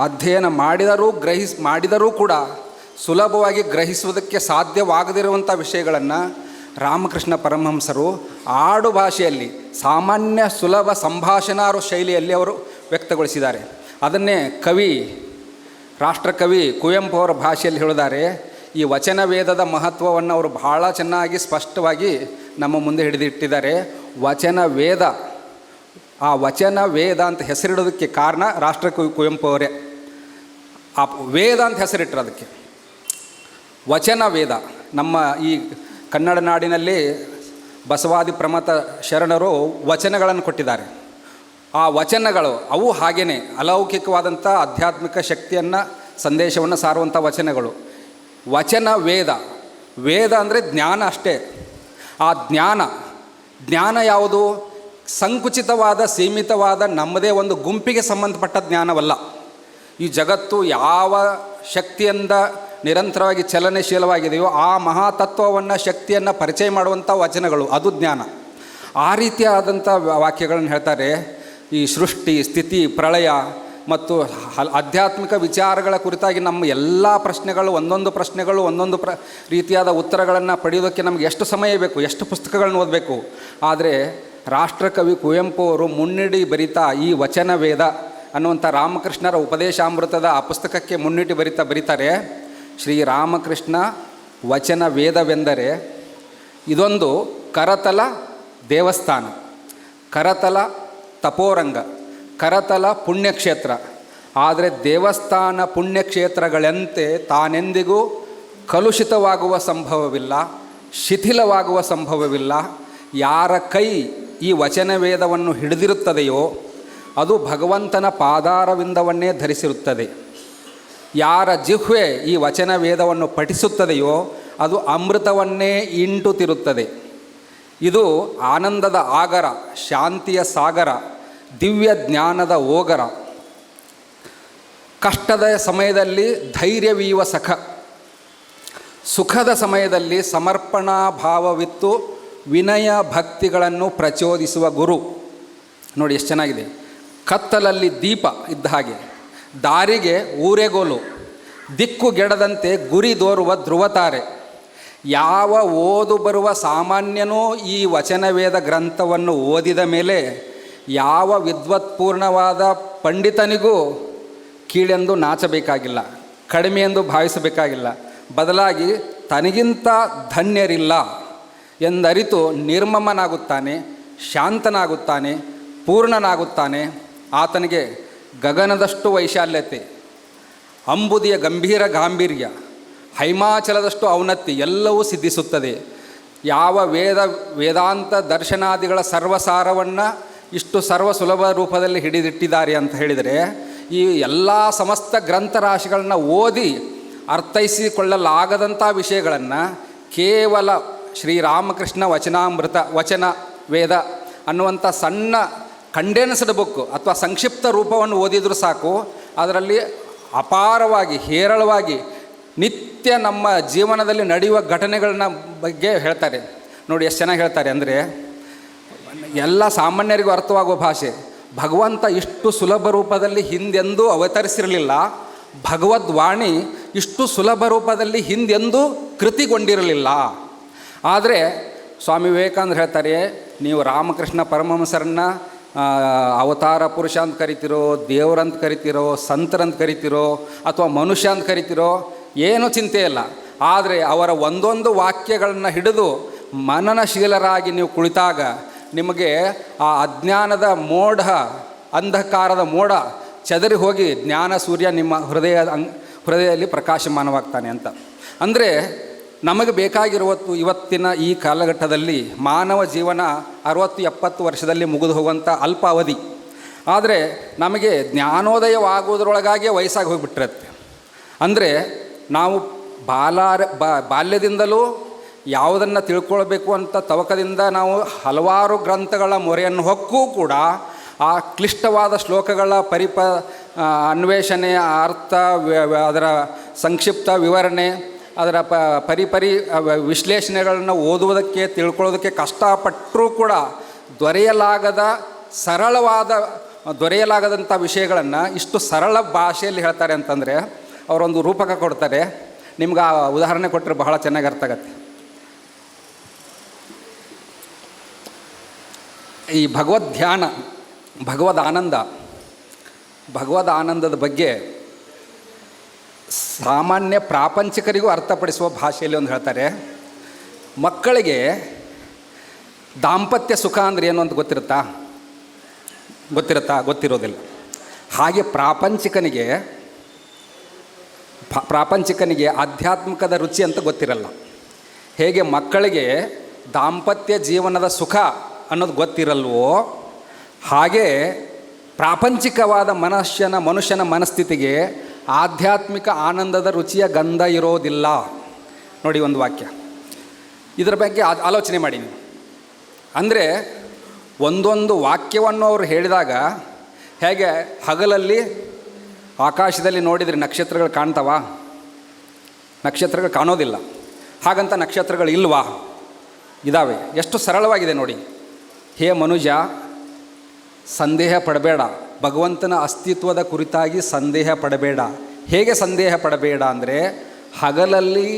ಅಧ್ಯಯನ ಮಾಡಿದರೂ ಕೂಡ ಸುಲಭವಾಗಿ ಗ್ರಹಿಸುವುದಕ್ಕೆ ಸಾಧ್ಯವಾಗದಿರುವಂಥ ವಿಷಯಗಳನ್ನು ರಾಮಕೃಷ್ಣ ಪರಮಹಂಸರು ಆಡು ಭಾಷೆಯಲ್ಲಿ ಸಾಮಾನ್ಯ ಸುಲಭ ಸಂಭಾಷಣಾರು ಶೈಲಿಯಲ್ಲಿ ಅವರು ವ್ಯಕ್ತಗೊಳಿಸಿದ್ದಾರೆ. ಅದನ್ನೇ ರಾಷ್ಟ್ರಕವಿ ಕುವೆಂಪು ಅವರ ಭಾಷೆಯಲ್ಲಿ ಹೇಳಿದ್ದಾರೆ. ಈ ವಚನ ವೇದದ ಮಹತ್ವವನ್ನು ಅವರು ಬಹಳ ಚೆನ್ನಾಗಿ ಸ್ಪಷ್ಟವಾಗಿ ನಮ್ಮ ಮುಂದೆ ಹಿಡಿದಿಟ್ಟಿದ್ದಾರೆ. ವಚನ ವೇದ, ಆ ವಚನ ವೇದ ಅಂತ ಹೆಸರಿಡೋದಕ್ಕೆ ಕಾರಣ ರಾಷ್ಟ್ರಕವಿ ಕುವೆಂಪು ಅವರೇ. ಆ ವೇದ ಅಂತ ಹೆಸರಿಟ್ಟರು ಅದಕ್ಕೆ. ವಚನ ವೇದ ನಮ್ಮ ಈ ಕನ್ನಡ ನಾಡಿನಲ್ಲಿ ಬಸವಾದಿ ಪ್ರಮಥ ಶರಣರು ವಚನಗಳನ್ನು ಕೊಟ್ಟಿದ್ದಾರೆ. ಆ ವಚನಗಳು ಅವು ಹಾಗೇ ಅಲೌಕಿಕವಾದಂಥ ಆಧ್ಯಾತ್ಮಿಕ ಶಕ್ತಿಯನ್ನು ಸಂದೇಶವನ್ನು ಸಾರುವಂಥ ವಚನಗಳು. ವಚನ ವೇದ, ವೇದ ಅಂದರೆ ಜ್ಞಾನ ಅಷ್ಟೇ. ಆ ಜ್ಞಾನ ಯಾವುದು? ಸಂಕುಚಿತವಾದ ಸೀಮಿತವಾದ ನಮ್ಮದೇ ಒಂದು ಗುಂಪಿಗೆ ಸಂಬಂಧಪಟ್ಟ ಜ್ಞಾನವಲ್ಲ. ಈ ಜಗತ್ತು ಯಾವ ಶಕ್ತಿಯಿಂದ ನಿರಂತರವಾಗಿ ಚಲನಶೀಲವಾಗಿದೆಯೋ ಆ ಮಹಾತತ್ವವನ್ನು, ಶಕ್ತಿಯನ್ನು ಪರಿಚಯ ಮಾಡುವಂಥ ವಚನಗಳು, ಅದು ಜ್ಞಾನ. ಆ ರೀತಿಯಾದಂಥ ವಾಕ್ಯಗಳನ್ನು ಹೇಳ್ತಾರೆ. ಈ ಸೃಷ್ಟಿ, ಸ್ಥಿತಿ, ಪ್ರಳಯ ಮತ್ತು ಆಧ್ಯಾತ್ಮಿಕ ವಿಚಾರಗಳ ಕುರಿತಾಗಿ ನಮ್ಮ ಎಲ್ಲ ಪ್ರಶ್ನೆಗಳು, ಒಂದೊಂದು ರೀತಿಯಾದ ಉತ್ತರಗಳನ್ನು ಪಡೆಯೋದಕ್ಕೆ ನಮಗೆ ಎಷ್ಟು ಸಮಯ ಬೇಕು, ಎಷ್ಟು ಪುಸ್ತಕಗಳನ್ನು ಓದಬೇಕು. ಆದರೆ ರಾಷ್ಟ್ರಕವಿ ಕುವೆಂಪು ಅವರು ಮುನ್ನುಡಿ ಬರಿತಾ ಈ ವಚನ ವೇದ ಅನ್ನುವಂಥ ರಾಮಕೃಷ್ಣರ ಉಪದೇಶಾಮೃತದ ಆ ಪುಸ್ತಕಕ್ಕೆ ಮುನ್ನುಡಿ ಬರೀತಾರೆ, ಶ್ರೀರಾಮಕೃಷ್ಣ ವಚನ ವೇದವೆಂದರೆ ಇದೊಂದು ಕರತಲ ದೇವಸ್ಥಾನ, ಕರತಲ ತಪೋರಂಗ, ಕರತಲ ಪುಣ್ಯಕ್ಷೇತ್ರ. ಆದರೆ ದೇವಸ್ಥಾನ ಪುಣ್ಯಕ್ಷೇತ್ರಗಳಂತೆ ತಾನೆಂದಿಗೂ ಕಲುಷಿತವಾಗುವ ಸಂಭವವಿಲ್ಲ, ಶಿಥಿಲವಾಗುವ ಸಂಭವವಿಲ್ಲ. ಯಾರ ಕೈ ಈ ವಚನ ವೇದವನ್ನು ಹಿಡಿದಿರುತ್ತದೆಯೋ ಅದು ಭಗವಂತನ ಪಾದಾರವಿಂದವನ್ನೇ ಧರಿಸಿರುತ್ತದೆ. ಯಾರ ಜಿಹ್ವೆ ಈ ವಚನ ವೇದವನ್ನು ಪಠಿಸುತ್ತದೆಯೋ ಅದು ಅಮೃತವನ್ನೇ ಇಂಟುತ್ತಿರುತ್ತದೆ. ಇದು ಆನಂದದ ಆಗರ, ಶಾಂತಿಯ ಸಾಗರ, ದಿವ್ಯ ಜ್ಞಾನದ ಓಗರ. ಕಷ್ಟದ ಸಮಯದಲ್ಲಿ ಧೈರ್ಯವೀಯುವ ಸಖ, ಸುಖದ ಸಮಯದಲ್ಲಿ ಸಮರ್ಪಣಾ ಭಾವವಿತ್ತು ವಿನಯ ಭಕ್ತಿಗಳನ್ನು ಪ್ರಚೋದಿಸುವ ಗುರು. ನೋಡಿ ಎಷ್ಟು ಚೆನ್ನಾಗಿದೆ. ಕತ್ತಲಲ್ಲಿ ದೀಪ ಇದ್ದ ಹಾಗೆ, ದಾರಿಗೆ ಊರೆಗೋಲು, ದಿಕ್ಕುಗೆಡದಂತೆ ಗುರಿ ದೋರುವ ಧ್ರುವತಾರೆ. ಯಾವ ಓದು ಬರುವ ಸಾಮಾನ್ಯನೂ ಈ ವಚನವೇದ ಗ್ರಂಥವನ್ನು ಓದಿದ ಮೇಲೆ ಯಾವ ವಿದ್ವತ್ಪೂರ್ಣವಾದ ಪಂಡಿತನಿಗೂ ಕೀಳೆಂದು ನಾಚಬೇಕಾಗಿಲ್ಲ, ಕಡಿಮೆ ಎಂದು ಭಾವಿಸಬೇಕಾಗಿಲ್ಲ. ಬದಲಾಗಿ ತನಗಿಂತ ಧನ್ಯರಿಲ್ಲ ಎಂದರಿತು ನಿರ್ಮಮನಾಗುತ್ತಾನೆ, ಶಾಂತನಾಗುತ್ತಾನೆ, ಪೂರ್ಣನಾಗುತ್ತಾನೆ. ಆತನಿಗೆ ಗಗನದಷ್ಟು ವೈಶಾಲ್ಯತೆ, ಅಂಬುದಿಯ ಗಂಭೀರ ಗಾಂಭೀರ್ಯ, ಹೈಮಾಚಲದಷ್ಟು ಔನ್ನತ್ಯ ಎಲ್ಲವೂ ಸಿದ್ಧಿಸುತ್ತದೆ. ಯಾವ ವೇದಾಂತ ದರ್ಶನಾದಿಗಳ ಸರ್ವಸಾರವನ್ನು ಇಷ್ಟು ಸರ್ವ ಸುಲಭ ರೂಪದಲ್ಲಿ ಹಿಡಿದಿಟ್ಟಿದ್ದಾರೆ ಅಂತ ಹೇಳಿದರೆ, ಈ ಎಲ್ಲ ಸಮಸ್ತ ಗ್ರಂಥರಾಶಿಗಳನ್ನು ಓದಿ ಅರ್ಥೈಸಿಕೊಳ್ಳಲಾಗದಂಥ ವಿಷಯಗಳನ್ನು ಕೇವಲ ಶ್ರೀರಾಮಕೃಷ್ಣ ವಚನಾಮೃತ, ವಚನ ವೇದ ಅನ್ನುವಂಥ ಸಣ್ಣ ಕಂಡೆನ್ಸ್ಡ್ ಬುಕ್ ಅಥವಾ ಸಂಕ್ಷಿಪ್ತ ರೂಪವನ್ನು ಓದಿದರೂ ಸಾಕು, ಅದರಲ್ಲಿ ಅಪಾರವಾಗಿ, ಹೇರಳವಾಗಿ ನಿತ್ಯ ನಮ್ಮ ಜೀವನದಲ್ಲಿ ನಡೆಯುವ ಘಟನೆಗಳನ್ನ ಬಗ್ಗೆ ಹೇಳ್ತಾರೆ. ನೋಡಿ ಎಷ್ಟು ಚೆನ್ನಾಗಿ ಹೇಳ್ತಾರೆ ಅಂದರೆ, ಎಲ್ಲ ಸಾಮಾನ್ಯರಿಗೂ ಅರ್ಥವಾಗುವ ಭಾಷೆ. ಭಗವಂತ ಇಷ್ಟು ಸುಲಭ ರೂಪದಲ್ಲಿ ಹಿಂದೆಂದೂ ಅವತರಿಸಿರಲಿಲ್ಲ, ಭಗವದ್ವಾಣಿ ಇಷ್ಟು ಸುಲಭ ರೂಪದಲ್ಲಿ ಹಿಂದೆಂದೂ ಕೃತಿಗೊಂಡಿರಲಿಲ್ಲ. ಆದರೆ ಸ್ವಾಮಿ ವಿವೇಕಾನಂದರು ಹೇಳ್ತಾರೆ, ನೀವು ರಾಮಕೃಷ್ಣ ಪರಮಹಂಸರನ್ನು ಅವತಾರ ಪುರುಷ ಅಂತ ಕರಿತಿರೋ, ದೇವರಂತ ಕರಿತಿರೋ, ಸಂತರಂತ ಕರಿತಿರೋ, ಅಥವಾ ಮನುಷ್ಯ ಅಂತ ಕರಿತಿರೋ, ಏನೂ ಚಿಂತೆ ಇಲ್ಲ. ಆದರೆ ಅವರ ಒಂದೊಂದು ವಾಕ್ಯಗಳನ್ನು ಹಿಡಿದು ಮನನಶೀಲರಾಗಿ ನೀವು ಕುಳಿತಾಗ ನಿಮಗೆ ಆ ಅಜ್ಞಾನದ ಮೋಡ, ಅಂಧಕಾರದ ಮೋಡ ಚದರಿ ಹೋಗಿ ಜ್ಞಾನ ಸೂರ್ಯ ನಿಮ್ಮ ಹೃದಯದಲ್ಲಿ ಪ್ರಕಾಶಮಾನವಾಗ್ತಾನೆ ಅಂತ. ಅಂದರೆ ನಮಗೆ ಬೇಕಾಗಿರುವತ್ತು ಇವತ್ತಿನ ಈ ಕಾಲಘಟ್ಟದಲ್ಲಿ ಮಾನವ ಜೀವನ 60-70 ವರ್ಷದಲ್ಲಿ ಮುಗಿದು ಹೋಗುವಂಥ ಅಲ್ಪ ಅವಧಿ. ಆದರೆ ನಮಗೆ ಜ್ಞಾನೋದಯವಾಗುವುದರೊಳಗಾಗಿಯೇ ವಯಸ್ಸಾಗಿ ಹೋಗಿಬಿಟ್ಟಿರುತ್ತೆ. ಅಂದರೆ ನಾವು ಬಾಲ್ಯದಿಂದಲೂ ಯಾವುದನ್ನು ತಿಳ್ಕೊಳ್ಬೇಕು ಅಂತ ತವಕದಿಂದ ನಾವು ಹಲವಾರು ಗ್ರಂಥಗಳ ಮೊರೆಯನ್ನು ಹೊಕ್ಕೂ ಕೂಡ ಆ ಕ್ಲಿಷ್ಟವಾದ ಶ್ಲೋಕಗಳ ಅನ್ವೇಷಣೆ, ಅರ್ಥ, ಅದರ ಸಂಕ್ಷಿಪ್ತ ವಿವರಣೆ, ಅದರ ವಿಶ್ಲೇಷಣೆಗಳನ್ನು ಓದುವುದಕ್ಕೆ ತಿಳ್ಕೊಳ್ಳೋದಕ್ಕೆ ಕಷ್ಟಪಟ್ಟರೂ ಕೂಡ ದೊರೆಯಲಾಗದಂಥ ವಿಷಯಗಳನ್ನು ಇಷ್ಟು ಸರಳ ಭಾಷೆಯಲ್ಲಿ ಹೇಳ್ತಾರೆ ಅಂತಂದರೆ ಅವರೊಂದು ರೂಪಕ ಕೊಡ್ತಾರೆ. ನಿಮ್ಗೆ ಆ ಉದಾಹರಣೆ ಕೊಟ್ಟರೆ ಬಹಳ ಚೆನ್ನಾಗಿ ಅರ್ಥ ಆಗತ್ತೆ. ಈ ಭಗವದ್ ಆನಂದದ ಬಗ್ಗೆ ಸಾಮಾನ್ಯ ಪ್ರಾಪಂಚಿಕರಿಗೂ ಅರ್ಥಪಡಿಸುವ ಭಾಷೆಯಲ್ಲಿ ಒಂದು ಹೇಳ್ತಾರೆ. ಮಕ್ಕಳಿಗೆ ದಾಂಪತ್ಯ ಸುಖ ಅಂದರೆ ಏನು ಅಂತ ಗೊತ್ತಿರೋದಿಲ್ಲ. ಹಾಗೆ ಪ್ರಾಪಂಚಿಕನಿಗೆ ಆಧ್ಯಾತ್ಮಿಕದ ರುಚಿ ಅಂತ ಗೊತ್ತಿರಲ್ಲ. ಹೇಗೆ ಮಕ್ಕಳಿಗೆ ದಾಂಪತ್ಯ ಜೀವನದ ಸುಖ ಅನ್ನೋದು ಗೊತ್ತಿರಲ್ವೋ, ಹಾಗೆ ಪ್ರಾಪಂಚಿಕವಾದ ಮನುಷ್ಯನ ಮನಸ್ಥಿತಿಗೆ ಆಧ್ಯಾತ್ಮಿಕ ಆನಂದದ ರುಚಿಯ ಗಂಧ ಇರೋದಿಲ್ಲ. ನೋಡಿ ಒಂದು ವಾಕ್ಯ, ಇದರ ಬಗ್ಗೆ ಆಲೋಚನೆ ಮಾಡಿ ನೀವು. ಅಂದರೆ ಒಂದೊಂದು ವಾಕ್ಯವನ್ನು ಅವರು ಹೇಳಿದಾಗ ಹೇಗೆ ಹಗಲಲ್ಲಿ ಆಕಾಶದಲ್ಲಿ ನೋಡಿದರೆ ನಕ್ಷತ್ರಗಳು ಕಾಣ್ತವ? ನಕ್ಷತ್ರಗಳು ಕಾಣೋದಿಲ್ಲ. ಹಾಗಂತ ನಕ್ಷತ್ರಗಳು ಇಲ್ವಾ? ಇದ್ದಾವೆ. ಎಷ್ಟು ಸರಳವಾಗಿದೆ ನೋಡಿ. ಹೇ ಮನುಜ, ಸಂದೇಹ ಪಡಬೇಡ. ಭಗವಂತನ ಅಸ್ತಿತ್ವದ ಕುರಿತಾಗಿ ಸಂದೇಹ ಪಡಬೇಡ. ಹೇಗೆ ಸಂದೇಹ ಪಡಬೇಡ ಅಂದರೆ, ಹಗಲಲ್ಲಿ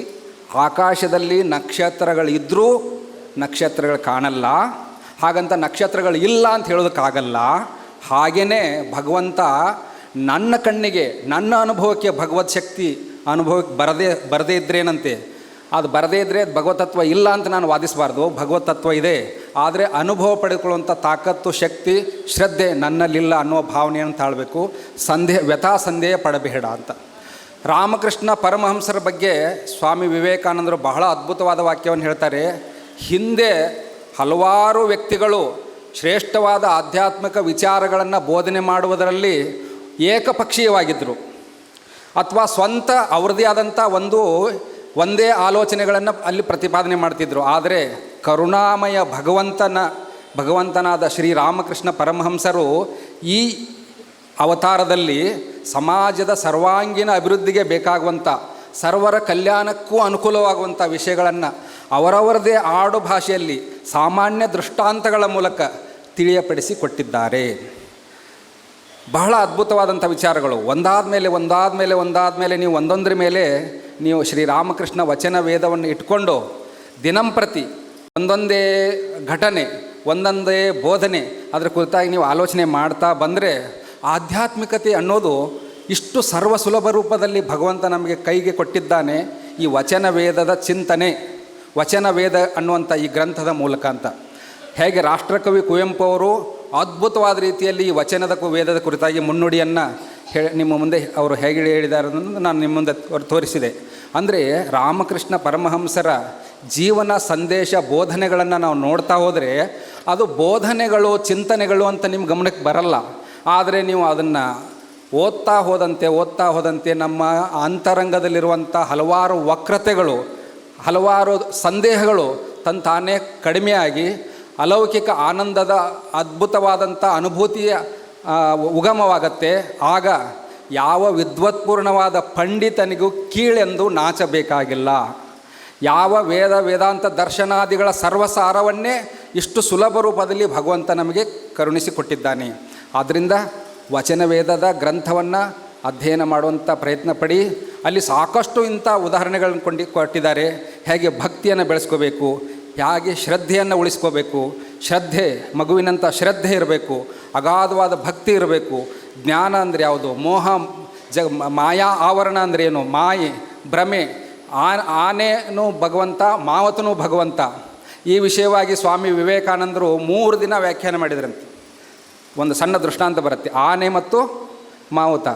ಆಕಾಶದಲ್ಲಿ ನಕ್ಷತ್ರಗಳಿದ್ದರೂ ನಕ್ಷತ್ರಗಳು ಕಾಣಲ್ಲ. ಹಾಗಂತ ನಕ್ಷತ್ರಗಳು ಇಲ್ಲ ಅಂತ ಹೇಳೋದಕ್ಕಾಗಲ್ಲ. ಹಾಗೆಯೇ ಭಗವಂತ ನನ್ನ ಕಣ್ಣಿಗೆ, ನನ್ನ ಅನುಭವಕ್ಕೆ ಭಗವತ್ ಶಕ್ತಿ ಅನುಭವಕ್ಕೆ ಬರದೇ ಇದ್ರೇನಂತೆ. ಅದು ಬರದೇ ಇದ್ದರೆ ಭಗವತತ್ವ ಇಲ್ಲ ಅಂತ ನಾನು ವಾದಿಸಬಾರ್ದು. ಭಗವತತ್ವ ಇದೆ, ಆದರೆ ಅನುಭವ ಪಡೆದುಕೊಳ್ಳುವಂಥ ತಾಕತ್ತು, ಶಕ್ತಿ, ಶ್ರದ್ಧೆ ನನ್ನಲ್ಲಿಲ್ಲ ಅನ್ನೋ ಭಾವನೆಯನ್ನು ತಾಳಬೇಕು. ಸಂದೇಹ ಪಡಬೇಡ ಅಂತ. ರಾಮಕೃಷ್ಣ ಪರಮಹಂಸರ ಬಗ್ಗೆ ಸ್ವಾಮಿ ವಿವೇಕಾನಂದರು ಬಹಳ ಅದ್ಭುತವಾದ ವಾಕ್ಯವನ್ನು ಹೇಳ್ತಾರೆ. ಹಿಂದೆ ಹಲವಾರು ವ್ಯಕ್ತಿಗಳು ಶ್ರೇಷ್ಠವಾದ ಆಧ್ಯಾತ್ಮಿಕ ವಿಚಾರಗಳನ್ನು ಬೋಧನೆ ಮಾಡುವುದರಲ್ಲಿ ಏಕಪಕ್ಷೀಯವಾಗಿದ್ದರು, ಅಥವಾ ಸ್ವಂತ ಅವ್ರದ್ದೇ ಆದಂಥ ಒಂದೇ ಆಲೋಚನೆಗಳನ್ನು ಅಲ್ಲಿ ಪ್ರತಿಪಾದನೆ ಮಾಡ್ತಿದ್ರು. ಆದರೆ ಕರುಣಾಮಯ ಭಗವಂತನಾದ ಶ್ರೀರಾಮಕೃಷ್ಣ ಪರಮಹಂಸರು ಈ ಅವತಾರದಲ್ಲಿ ಸಮಾಜದ ಸರ್ವಾಂಗೀಣ ಅಭಿವೃದ್ಧಿಗೆ ಬೇಕಾಗುವಂಥ, ಸರ್ವರ ಕಲ್ಯಾಣಕ್ಕೂ ಅನುಕೂಲವಾಗುವಂಥ ವಿಷಯಗಳನ್ನು ಅವರವರದೇ ಆಡು ಭಾಷೆಯಲ್ಲಿ ಸಾಮಾನ್ಯ ದೃಷ್ಟಾಂತಗಳ ಮೂಲಕ ತಿಳಿಯಪಡಿಸಿ ಕೊಟ್ಟಿದ್ದಾರೆ. ಬಹಳ ಅದ್ಭುತವಾದಂಥ ವಿಚಾರಗಳು. ಒಂದಾದ ಮೇಲೆ ನೀವು ಒಂದೊಂದರ ಮೇಲೆ ನೀವು ಶ್ರೀರಾಮಕೃಷ್ಣ ವಚನ ವೇದವನ್ನು ಇಟ್ಕೊಂಡು ದಿನಂಪ್ರತಿ ಒಂದೊಂದೇ ಘಟನೆ, ಒಂದೊಂದೇ ಬೋಧನೆ ಅದರ ಕುರಿತಾಗಿ ನೀವು ಆಲೋಚನೆ ಮಾಡ್ತಾ ಬಂದರೆ ಆಧ್ಯಾತ್ಮಿಕತೆ ಅನ್ನೋದು ಇಷ್ಟು ಸರ್ವಸುಲಭ ರೂಪದಲ್ಲಿ ಭಗವಂತ ನಮಗೆ ಕೈಗೆ ಕೊಟ್ಟಿದ್ದಾನೆ. ಈ ವಚನ ವೇದದ ಚಿಂತನೆ, ವಚನ ವೇದ ಅನ್ನುವಂಥ ಈ ಗ್ರಂಥದ ಮೂಲಕ ಅಂತ. ಹೇಗೆ ರಾಷ್ಟ್ರಕವಿ ಕುವೆಂಪು ಅವರು ಅದ್ಭುತವಾದ ರೀತಿಯಲ್ಲಿ ಈ ವೇದದ ಕುರಿತಾಗಿ ಮುನ್ನುಡಿಯನ್ನು ನಿಮ್ಮ ಮುಂದೆ ಅವರು ಹೇಗೆ ಹೇಳಿದ್ದಾರೆ ಅನ್ನೋದು ನಾನು ನಿಮ್ಮ ಮುಂದೆ ತೋರಿಸಿದೆ. ಅಂದರೆ ರಾಮಕೃಷ್ಣ ಪರಮಹಂಸರ ಜೀವನ ಸಂದೇಶ, ಬೋಧನೆಗಳನ್ನು ನಾವು ನೋಡ್ತಾ ಹೋದರೆ ಅದು ಬೋಧನೆಗಳು, ಚಿಂತನೆಗಳು ಅಂತ ನಿಮ್ಮ ಗಮನಕ್ಕೆ ಬರಲ್ಲ. ಆದರೆ ನೀವು ಅದನ್ನು ಓದ್ತಾ ಹೋದಂತೆ ನಮ್ಮ ಅಂತರಂಗದಲ್ಲಿರುವಂಥ ಹಲವಾರು ವಕ್ರತೆಗಳು, ಹಲವಾರು ಸಂದೇಹಗಳು ತಾನೇ ಕಡಿಮೆಯಾಗಿ ಅಲೌಕಿಕ ಆನಂದದ ಅದ್ಭುತವಾದಂಥ ಅನುಭೂತಿಯ ಉಗಮವಾಗತ್ತೆ. ಆಗ ಯಾವ ವಿದ್ವತ್ಪೂರ್ಣವಾದ ಪಂಡಿತನಿಗೂ ಕೀಳೆಂದು ನಾಚಬೇಕಾಗಿಲ್ಲ. ಯಾವ ವೇದಾಂತ ದರ್ಶನಾದಿಗಳ ಸರ್ವಸಾರವನ್ನೇ ಇಷ್ಟು ಸುಲಭ ರೂಪದಲ್ಲಿ ಭಗವಂತ ನಮಗೆ ಕರುಣಿಸಿಕೊಟ್ಟಿದ್ದಾನೆ. ಆದ್ದರಿಂದ ವಚನವೇದದ ಗ್ರಂಥವನ್ನು ಅಧ್ಯಯನ ಮಾಡುವಂಥ ಪ್ರಯತ್ನ ಪಡಿ. ಅಲ್ಲಿ ಸಾಕಷ್ಟು ಇಂಥ ಉದಾಹರಣೆಗಳನ್ನು ಕೊಟ್ಟಿದ್ದಾರೆ. ಹೇಗೆ ಭಕ್ತಿಯನ್ನು ಬೆಳೆಸ್ಕೋಬೇಕು, ಹೇಗೆ ಶ್ರದ್ಧೆಯನ್ನು ಉಳಿಸ್ಕೋಬೇಕು, ಮಗುವಿನಂಥ ಶ್ರದ್ಧೆ ಇರಬೇಕು, ಅಗಾಧವಾದ ಭಕ್ತಿ ಇರಬೇಕು. ಜ್ಞಾನ ಅಂದರೆ ಯಾವುದು, ಮಾಯಾ ಆವರಣ ಅಂದರೆ ಏನು, ಮಾಯೆ, ಭ್ರಮೆ, ಆನೆನೂ ಭಗವಂತ, ಮಾವತನೂ ಭಗವಂತ. ಈ ವಿಷಯವಾಗಿ ಸ್ವಾಮಿ ವಿವೇಕಾನಂದರು 3 ದಿನ ವ್ಯಾಖ್ಯಾನ ಮಾಡಿದ್ರಂತೆ. ಒಂದು ಸಣ್ಣ ದೃಷ್ಟಾಂತ ಬರುತ್ತೆ. ಆನೆ ಮತ್ತು ಮಾವುತ.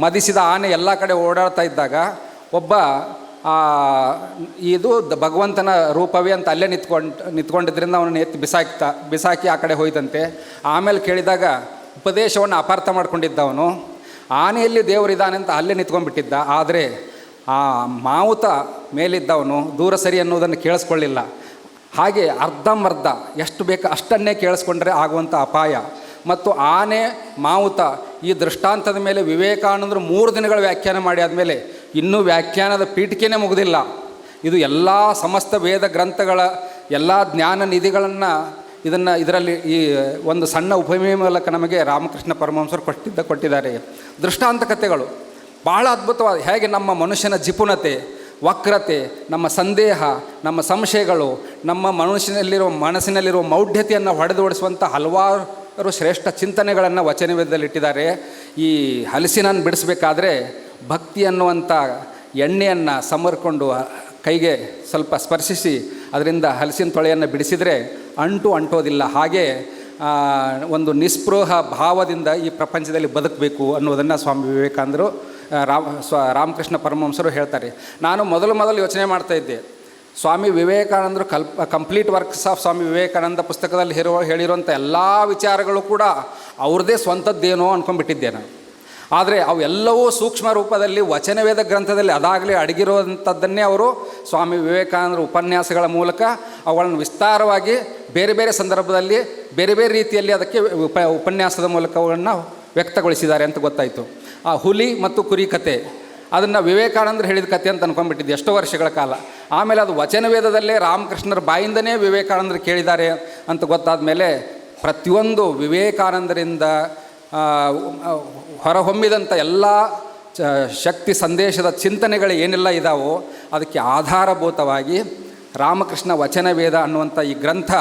ಮದಿಸಿದ ಆನೆ ಎಲ್ಲ ಕಡೆ ಓಡಾಡ್ತಾ ಇದ್ದಾಗ ಒಬ್ಬ ಇದು ಭಗವಂತನ ರೂಪವೇ ಅಂತ ಅಲ್ಲೇ ನಿಂತ್ಕೊಂಡಿದ್ದರಿಂದ ಅವನನ್ನು ಎತ್ತಿ ಬಿಸಾಕಿ ಆ ಕಡೆ ಹೋಯ್ತಂತೆ. ಆಮೇಲೆ ಕೇಳಿದಾಗ ಉಪದೇಶವನ್ನು ಅಪಾರ್ಥ ಮಾಡ್ಕೊಂಡಿದ್ದವನು ಆನೆಯಲ್ಲಿ ದೇವರಿದ್ದಾನೆ ಅಂತ ಅಲ್ಲೇ ನಿಂತ್ಕೊಂಡ್ಬಿಟ್ಟಿದ್ದ. ಆದರೆ ಆ ಮಾವುತ ಮೇಲಿದ್ದವನು ದೂರ ಸರಿ ಅನ್ನೋದನ್ನು ಕೇಳಿಸ್ಕೊಳ್ಳಿಲ್ಲ. ಹಾಗೆ ಅರ್ಧಂಬರ್ಧ ಎಷ್ಟು ಬೇಕು ಅಷ್ಟನ್ನೇ ಕೇಳಿಸ್ಕೊಂಡ್ರೆ ಆಗುವಂಥ ಅಪಾಯ. ಮತ್ತು ಆನೆ ಮಾವುತ ಈ ದೃಷ್ಟಾಂತದ ಮೇಲೆ ವಿವೇಕಾನಂದರು 3 ದಿನಗಳ ವ್ಯಾಖ್ಯಾನ ಮಾಡಿ ಆದಮೇಲೆ ಇನ್ನೂ ವ್ಯಾಖ್ಯಾನದ ಪೀಠಿಕೆನೇ ಮುಗಿದಿಲ್ಲ. ಇದು ಎಲ್ಲ ಸಮಸ್ತ ವೇದ ಗ್ರಂಥಗಳ ಎಲ್ಲ ಜ್ಞಾನ ನಿಧಿಗಳನ್ನು ಇದರಲ್ಲಿ ಈ ಒಂದು ಸಣ್ಣ ಉಪಮೆ ಮೂಲಕ ನಮಗೆ ರಾಮಕೃಷ್ಣ ಪರಮಹಂಸರು ಕೊಟ್ಟಿದ್ದಾರೆ. ದೃಷ್ಟಾಂತ ಕಥೆಗಳು ಬಹಳ ಅದ್ಭುತವಾದ, ಹೇಗೆ ನಮ್ಮ ಮನುಷ್ಯನ ಜಿಪುಣತೆ, ವಕ್ರತೆ, ನಮ್ಮ ಸಂದೇಹ, ನಮ್ಮ ಸಂಶಯಗಳು, ನಮ್ಮ ಮನಸ್ಸಿನಲ್ಲಿರುವ ಮೌಢ್ಯತೆಯನ್ನು ಹೊಡೆದೋಡಿಸುವಂಥ ಹಲವಾರು ಶ್ರೇಷ್ಠ ಚಿಂತನೆಗಳನ್ನು ವಚನವೇದದಲ್ಲಿ ಇಟ್ಟಿದ್ದಾರೆ. ಈ ಹಲಸಿನನ್ನು ಬಿಡಿಸಬೇಕಾದ್ರೆ ಭಕ್ತಿ ಅನ್ನುವಂಥ ಎಣ್ಣೆಯನ್ನು ಸಮರ್ಕೊಂಡು ಕೈಗೆ ಸ್ವಲ್ಪ ಸ್ಪರ್ಶಿಸಿ ಅದರಿಂದ ಹಲಸಿನ ತೊಳೆಯನ್ನು ಬಿಡಿಸಿದರೆ ಅಂಟೋದಿಲ್ಲ. ಹಾಗೆ ಒಂದು ನಿಸ್ಪೃಹ ಭಾವದಿಂದ ಈ ಪ್ರಪಂಚದಲ್ಲಿ ಬದುಕಬೇಕು ಅನ್ನೋದನ್ನು ಸ್ವಾಮಿ ವಿವೇಕಾನಂದರು ರಾಮಕೃಷ್ಣ ಪರಮಹಂಸರು ಹೇಳ್ತಾರೆ. ನಾನು ಮೊದಲು ಯೋಚನೆ ಮಾಡ್ತಾಯಿದ್ದೆ, ಸ್ವಾಮಿ ವಿವೇಕಾನಂದರು complete works of Swami Vivekananda ಪುಸ್ತಕದಲ್ಲಿ ಹೇಳಿರುವಂಥ ಎಲ್ಲ ವಿಚಾರಗಳು ಕೂಡ ಅವ್ರದ್ದೇ ಸ್ವಂತದ್ದೇನೋ ಅಂದ್ಕೊಂಡ್ಬಿಟ್ಟಿದ್ದೆ ನಾನು. ಆದರೆ ಅವೆಲ್ಲವೂ ಸೂಕ್ಷ್ಮ ರೂಪದಲ್ಲಿ ವಚನವೇದ ಗ್ರಂಥದಲ್ಲಿ ಅದಾಗಲೇ ಅಡಗಿರುವಂಥದ್ದನ್ನೇ ಅವರು ಸ್ವಾಮಿ ವಿವೇಕಾನಂದರ ಉಪನ್ಯಾಸಗಳ ಮೂಲಕ ಅವುಗಳನ್ನು ವಿಸ್ತಾರವಾಗಿ ಬೇರೆ ಬೇರೆ ಸಂದರ್ಭದಲ್ಲಿ ಬೇರೆ ಬೇರೆ ರೀತಿಯಲ್ಲಿ ಅದಕ್ಕೆ ಉಪನ್ಯಾಸದ ಮೂಲಕ ಅವುಗಳನ್ನು ವ್ಯಕ್ತಗೊಳಿಸಿದ್ದಾರೆ ಅಂತ ಗೊತ್ತಾಯಿತು. ಆ ಹುಲಿ ಮತ್ತು ಕುರಿ ಕತೆ ಅದನ್ನು ವಿವೇಕಾನಂದರು ಹೇಳಿದ ಕತೆ ಅಂತ ಅಂದ್ಕೊಂಡ್ಬಿಟ್ಟಿದ್ದೆ ಎಷ್ಟೋ ವರ್ಷಗಳ ಕಾಲ. ಆಮೇಲೆ ಅದು ವಚನವೇದದಲ್ಲೇ ರಾಮಕೃಷ್ಣರ ಬಾಯಿಂದನೇ ವಿವೇಕಾನಂದರು ಕೇಳಿದ್ದಾರೆ ಅಂತ ಗೊತ್ತಾದ ಮೇಲೆ ಪ್ರತಿಯೊಂದು ವಿವೇಕಾನಂದರಿಂದ ಹೊರಹೊಮ್ಮಿದಂಥ ಎಲ್ಲ ಶಕ್ತಿ ಸಂದೇಶದ ಚಿಂತನೆಗಳು ಏನೆಲ್ಲ ಇದ್ದಾವೋ ಅದಕ್ಕೆ ಆಧಾರಭೂತವಾಗಿ ರಾಮಕೃಷ್ಣ ವಚನವೇದ ಅನ್ನುವಂಥ ಈ ಗ್ರಂಥ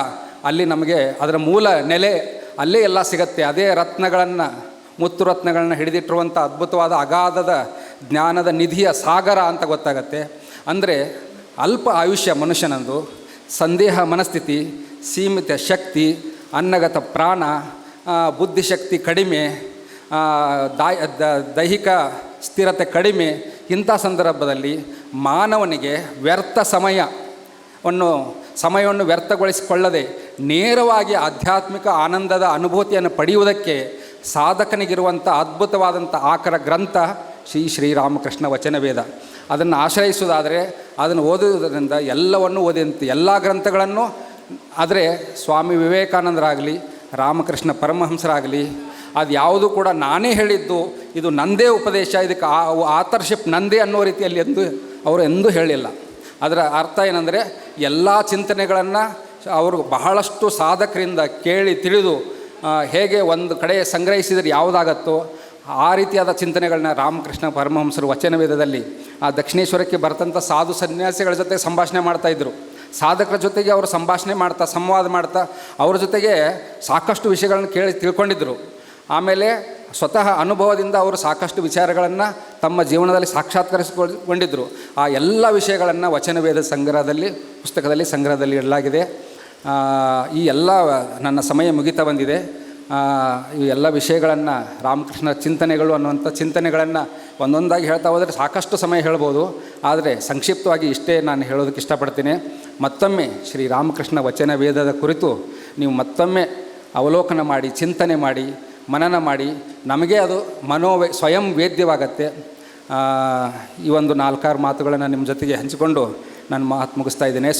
ಅಲ್ಲಿ ನಮಗೆ ಅದರ ಮೂಲ ನೆಲೆ ಅಲ್ಲೇ ಎಲ್ಲ ಸಿಗತ್ತೆ. ಅದೇ ರತ್ನಗಳನ್ನು ಮುತ್ತು ರತ್ನಗಳನ್ನು ಹಿಡಿದಿಟ್ಟಿರುವಂಥ ಅದ್ಭುತವಾದ ಅಗಾಧದ ಜ್ಞಾನದ ನಿಧಿಯ ಸಾಗರ ಅಂತ ಗೊತ್ತಾಗತ್ತೆ. ಅಂದರೆ ಅಲ್ಪ ಆಯುಷ್ಯ ಮನುಷ್ಯನಂದು, ಸಂದೇಹ ಮನಸ್ಥಿತಿ, ಸೀಮಿತ ಶಕ್ತಿ, ಅನ್ನಗತ ಪ್ರಾಣ, ಬುದ್ಧಿಶಕ್ತಿ ಕಡಿಮೆ, ದೈಹಿಕ ಸ್ಥಿರತೆ ಕಡಿಮೆ, ಇಂಥ ಸಂದರ್ಭದಲ್ಲಿ ಮಾನವನಿಗೆ ಸಮಯವನ್ನು ವ್ಯರ್ಥಗೊಳಿಸಿಕೊಳ್ಳದೆ ನೇರವಾಗಿ ಆಧ್ಯಾತ್ಮಿಕ ಆನಂದದ ಅನುಭೂತಿಯನ್ನು ಪಡೆಯುವುದಕ್ಕೆ ಸಾಧಕನಿಗಿರುವಂಥ ಅದ್ಭುತವಾದಂಥ ಆಕರ ಗ್ರಂಥ ಶ್ರೀರಾಮಕೃಷ್ಣ ವಚನವೇದ. ಅದನ್ನು ಆಶ್ರಯಿಸುವುದಾದರೆ ಅದನ್ನು ಓದುವುದರಿಂದ ಎಲ್ಲವನ್ನು ಓದಿದಂಥ ಎಲ್ಲ ಗ್ರಂಥಗಳನ್ನು, ಆದರೆ ಸ್ವಾಮಿ ವಿವೇಕಾನಂದರಾಗಲಿ ರಾಮಕೃಷ್ಣ ಪರಮಹಂಸರಾಗಲಿ ಅದು ಯಾವುದು ಕೂಡ ನಾನೇ ಹೇಳಿದ್ದು, ಇದು ನಂದೇ ಉಪದೇಶ, ಇದಕ್ಕೆ ಆಥರ್ಶಿಪ್ ನಂದೇ ಅನ್ನೋ ರೀತಿಯಲ್ಲಿ ಅವರು ಎಂದೂ ಹೇಳಿಲ್ಲ. ಅದರ ಅರ್ಥ ಏನಂದರೆ ಎಲ್ಲ ಚಿಂತನೆಗಳನ್ನು ಅವರು ಬಹಳಷ್ಟು ಸಾಧಕರಿಂದ ಕೇಳಿ ತಿಳಿದು ಹೇಗೆ ಒಂದು ಕಡೆ ಸಂಗ್ರಹಿಸಿದರೆ ಯಾವುದಾಗತ್ತೋ ಆ ರೀತಿಯಾದ ಚಿಂತನೆಗಳನ್ನ ರಾಮಕೃಷ್ಣ ಪರಮಹಂಸರು ವಚನವೇದದಲ್ಲಿ ಆ ದಕ್ಷಿಣೇಶ್ವರಕ್ಕೆ ಬರ್ತಂಥ ಸಾಧು ಸನ್ಯಾಸಿಗಳ ಜೊತೆ ಸಂಭಾಷಣೆ ಮಾಡ್ತಾಯಿದ್ರು. ಸಾಧಕರ ಜೊತೆಗೆ ಅವರು ಸಂಭಾಷಣೆ ಮಾಡ್ತಾ ಸಂವಾದ ಮಾಡ್ತಾ ಅವ್ರ ಜೊತೆಗೆ ಸಾಕಷ್ಟು ವಿಷಯಗಳನ್ನು ತಿಳ್ಕೊಂಡಿದ್ದರು. ಆಮೇಲೆ ಸ್ವತಃ ಅನುಭವದಿಂದ ಅವರು ಸಾಕಷ್ಟು ವಿಚಾರಗಳನ್ನು ತಮ್ಮ ಜೀವನದಲ್ಲಿ ಸಾಕ್ಷಾತ್ಕರಿಸಿಕೊಂಡಿದ್ದರು. ಆ ಎಲ್ಲ ವಿಷಯಗಳನ್ನು ವಚನವೇದ ಪುಸ್ತಕದಲ್ಲಿ ಸಂಗ್ರಹದಲ್ಲಿ ಇಡಲಾಗಿದೆ. ಈ ಎಲ್ಲ ನನ್ನ ಸಮಯ ಮುಗಿತಾ ಬಂದಿದೆ. ಈ ಎಲ್ಲ ವಿಷಯಗಳನ್ನು ರಾಮಕೃಷ್ಣ ಚಿಂತನೆಗಳು ಅನ್ನುವಂಥ ಚಿಂತನೆಗಳನ್ನು ಒಂದೊಂದಾಗಿ ಹೇಳ್ತಾ ಹೋದರೆ ಸಾಕಷ್ಟು ಸಮಯ ಹೇಳ್ಬೋದು. ಆದರೆ ಸಂಕ್ಷಿಪ್ತವಾಗಿ ಇಷ್ಟೇ ನಾನು ಹೇಳೋದಕ್ಕೆ ಇಷ್ಟಪಡ್ತೀನಿ. ಮತ್ತೊಮ್ಮೆ ಶ್ರೀರಾಮಕೃಷ್ಣ ವಚನವೇದದ ಕುರಿತು ನೀವು ಮತ್ತೊಮ್ಮೆ ಅವಲೋಕನ ಮಾಡಿ, ಚಿಂತನೆ ಮಾಡಿ, ಮನನ ಮಾಡಿ, ನಮಗೆ ಅದು ಸ್ವಯಂ ವೇದ್ಯವಾಗತ್ತೆ. ಈ ಒಂದು 4-6 ಮಾತುಗಳನ್ನು ನಿಮ್ಮ ಜೊತೆಗೆ ಹಂಚಿಕೊಂಡು ನಾನು ಮಾತು ಮುಗಿಸ್ತಾ ಇದ್ದೇನೆ.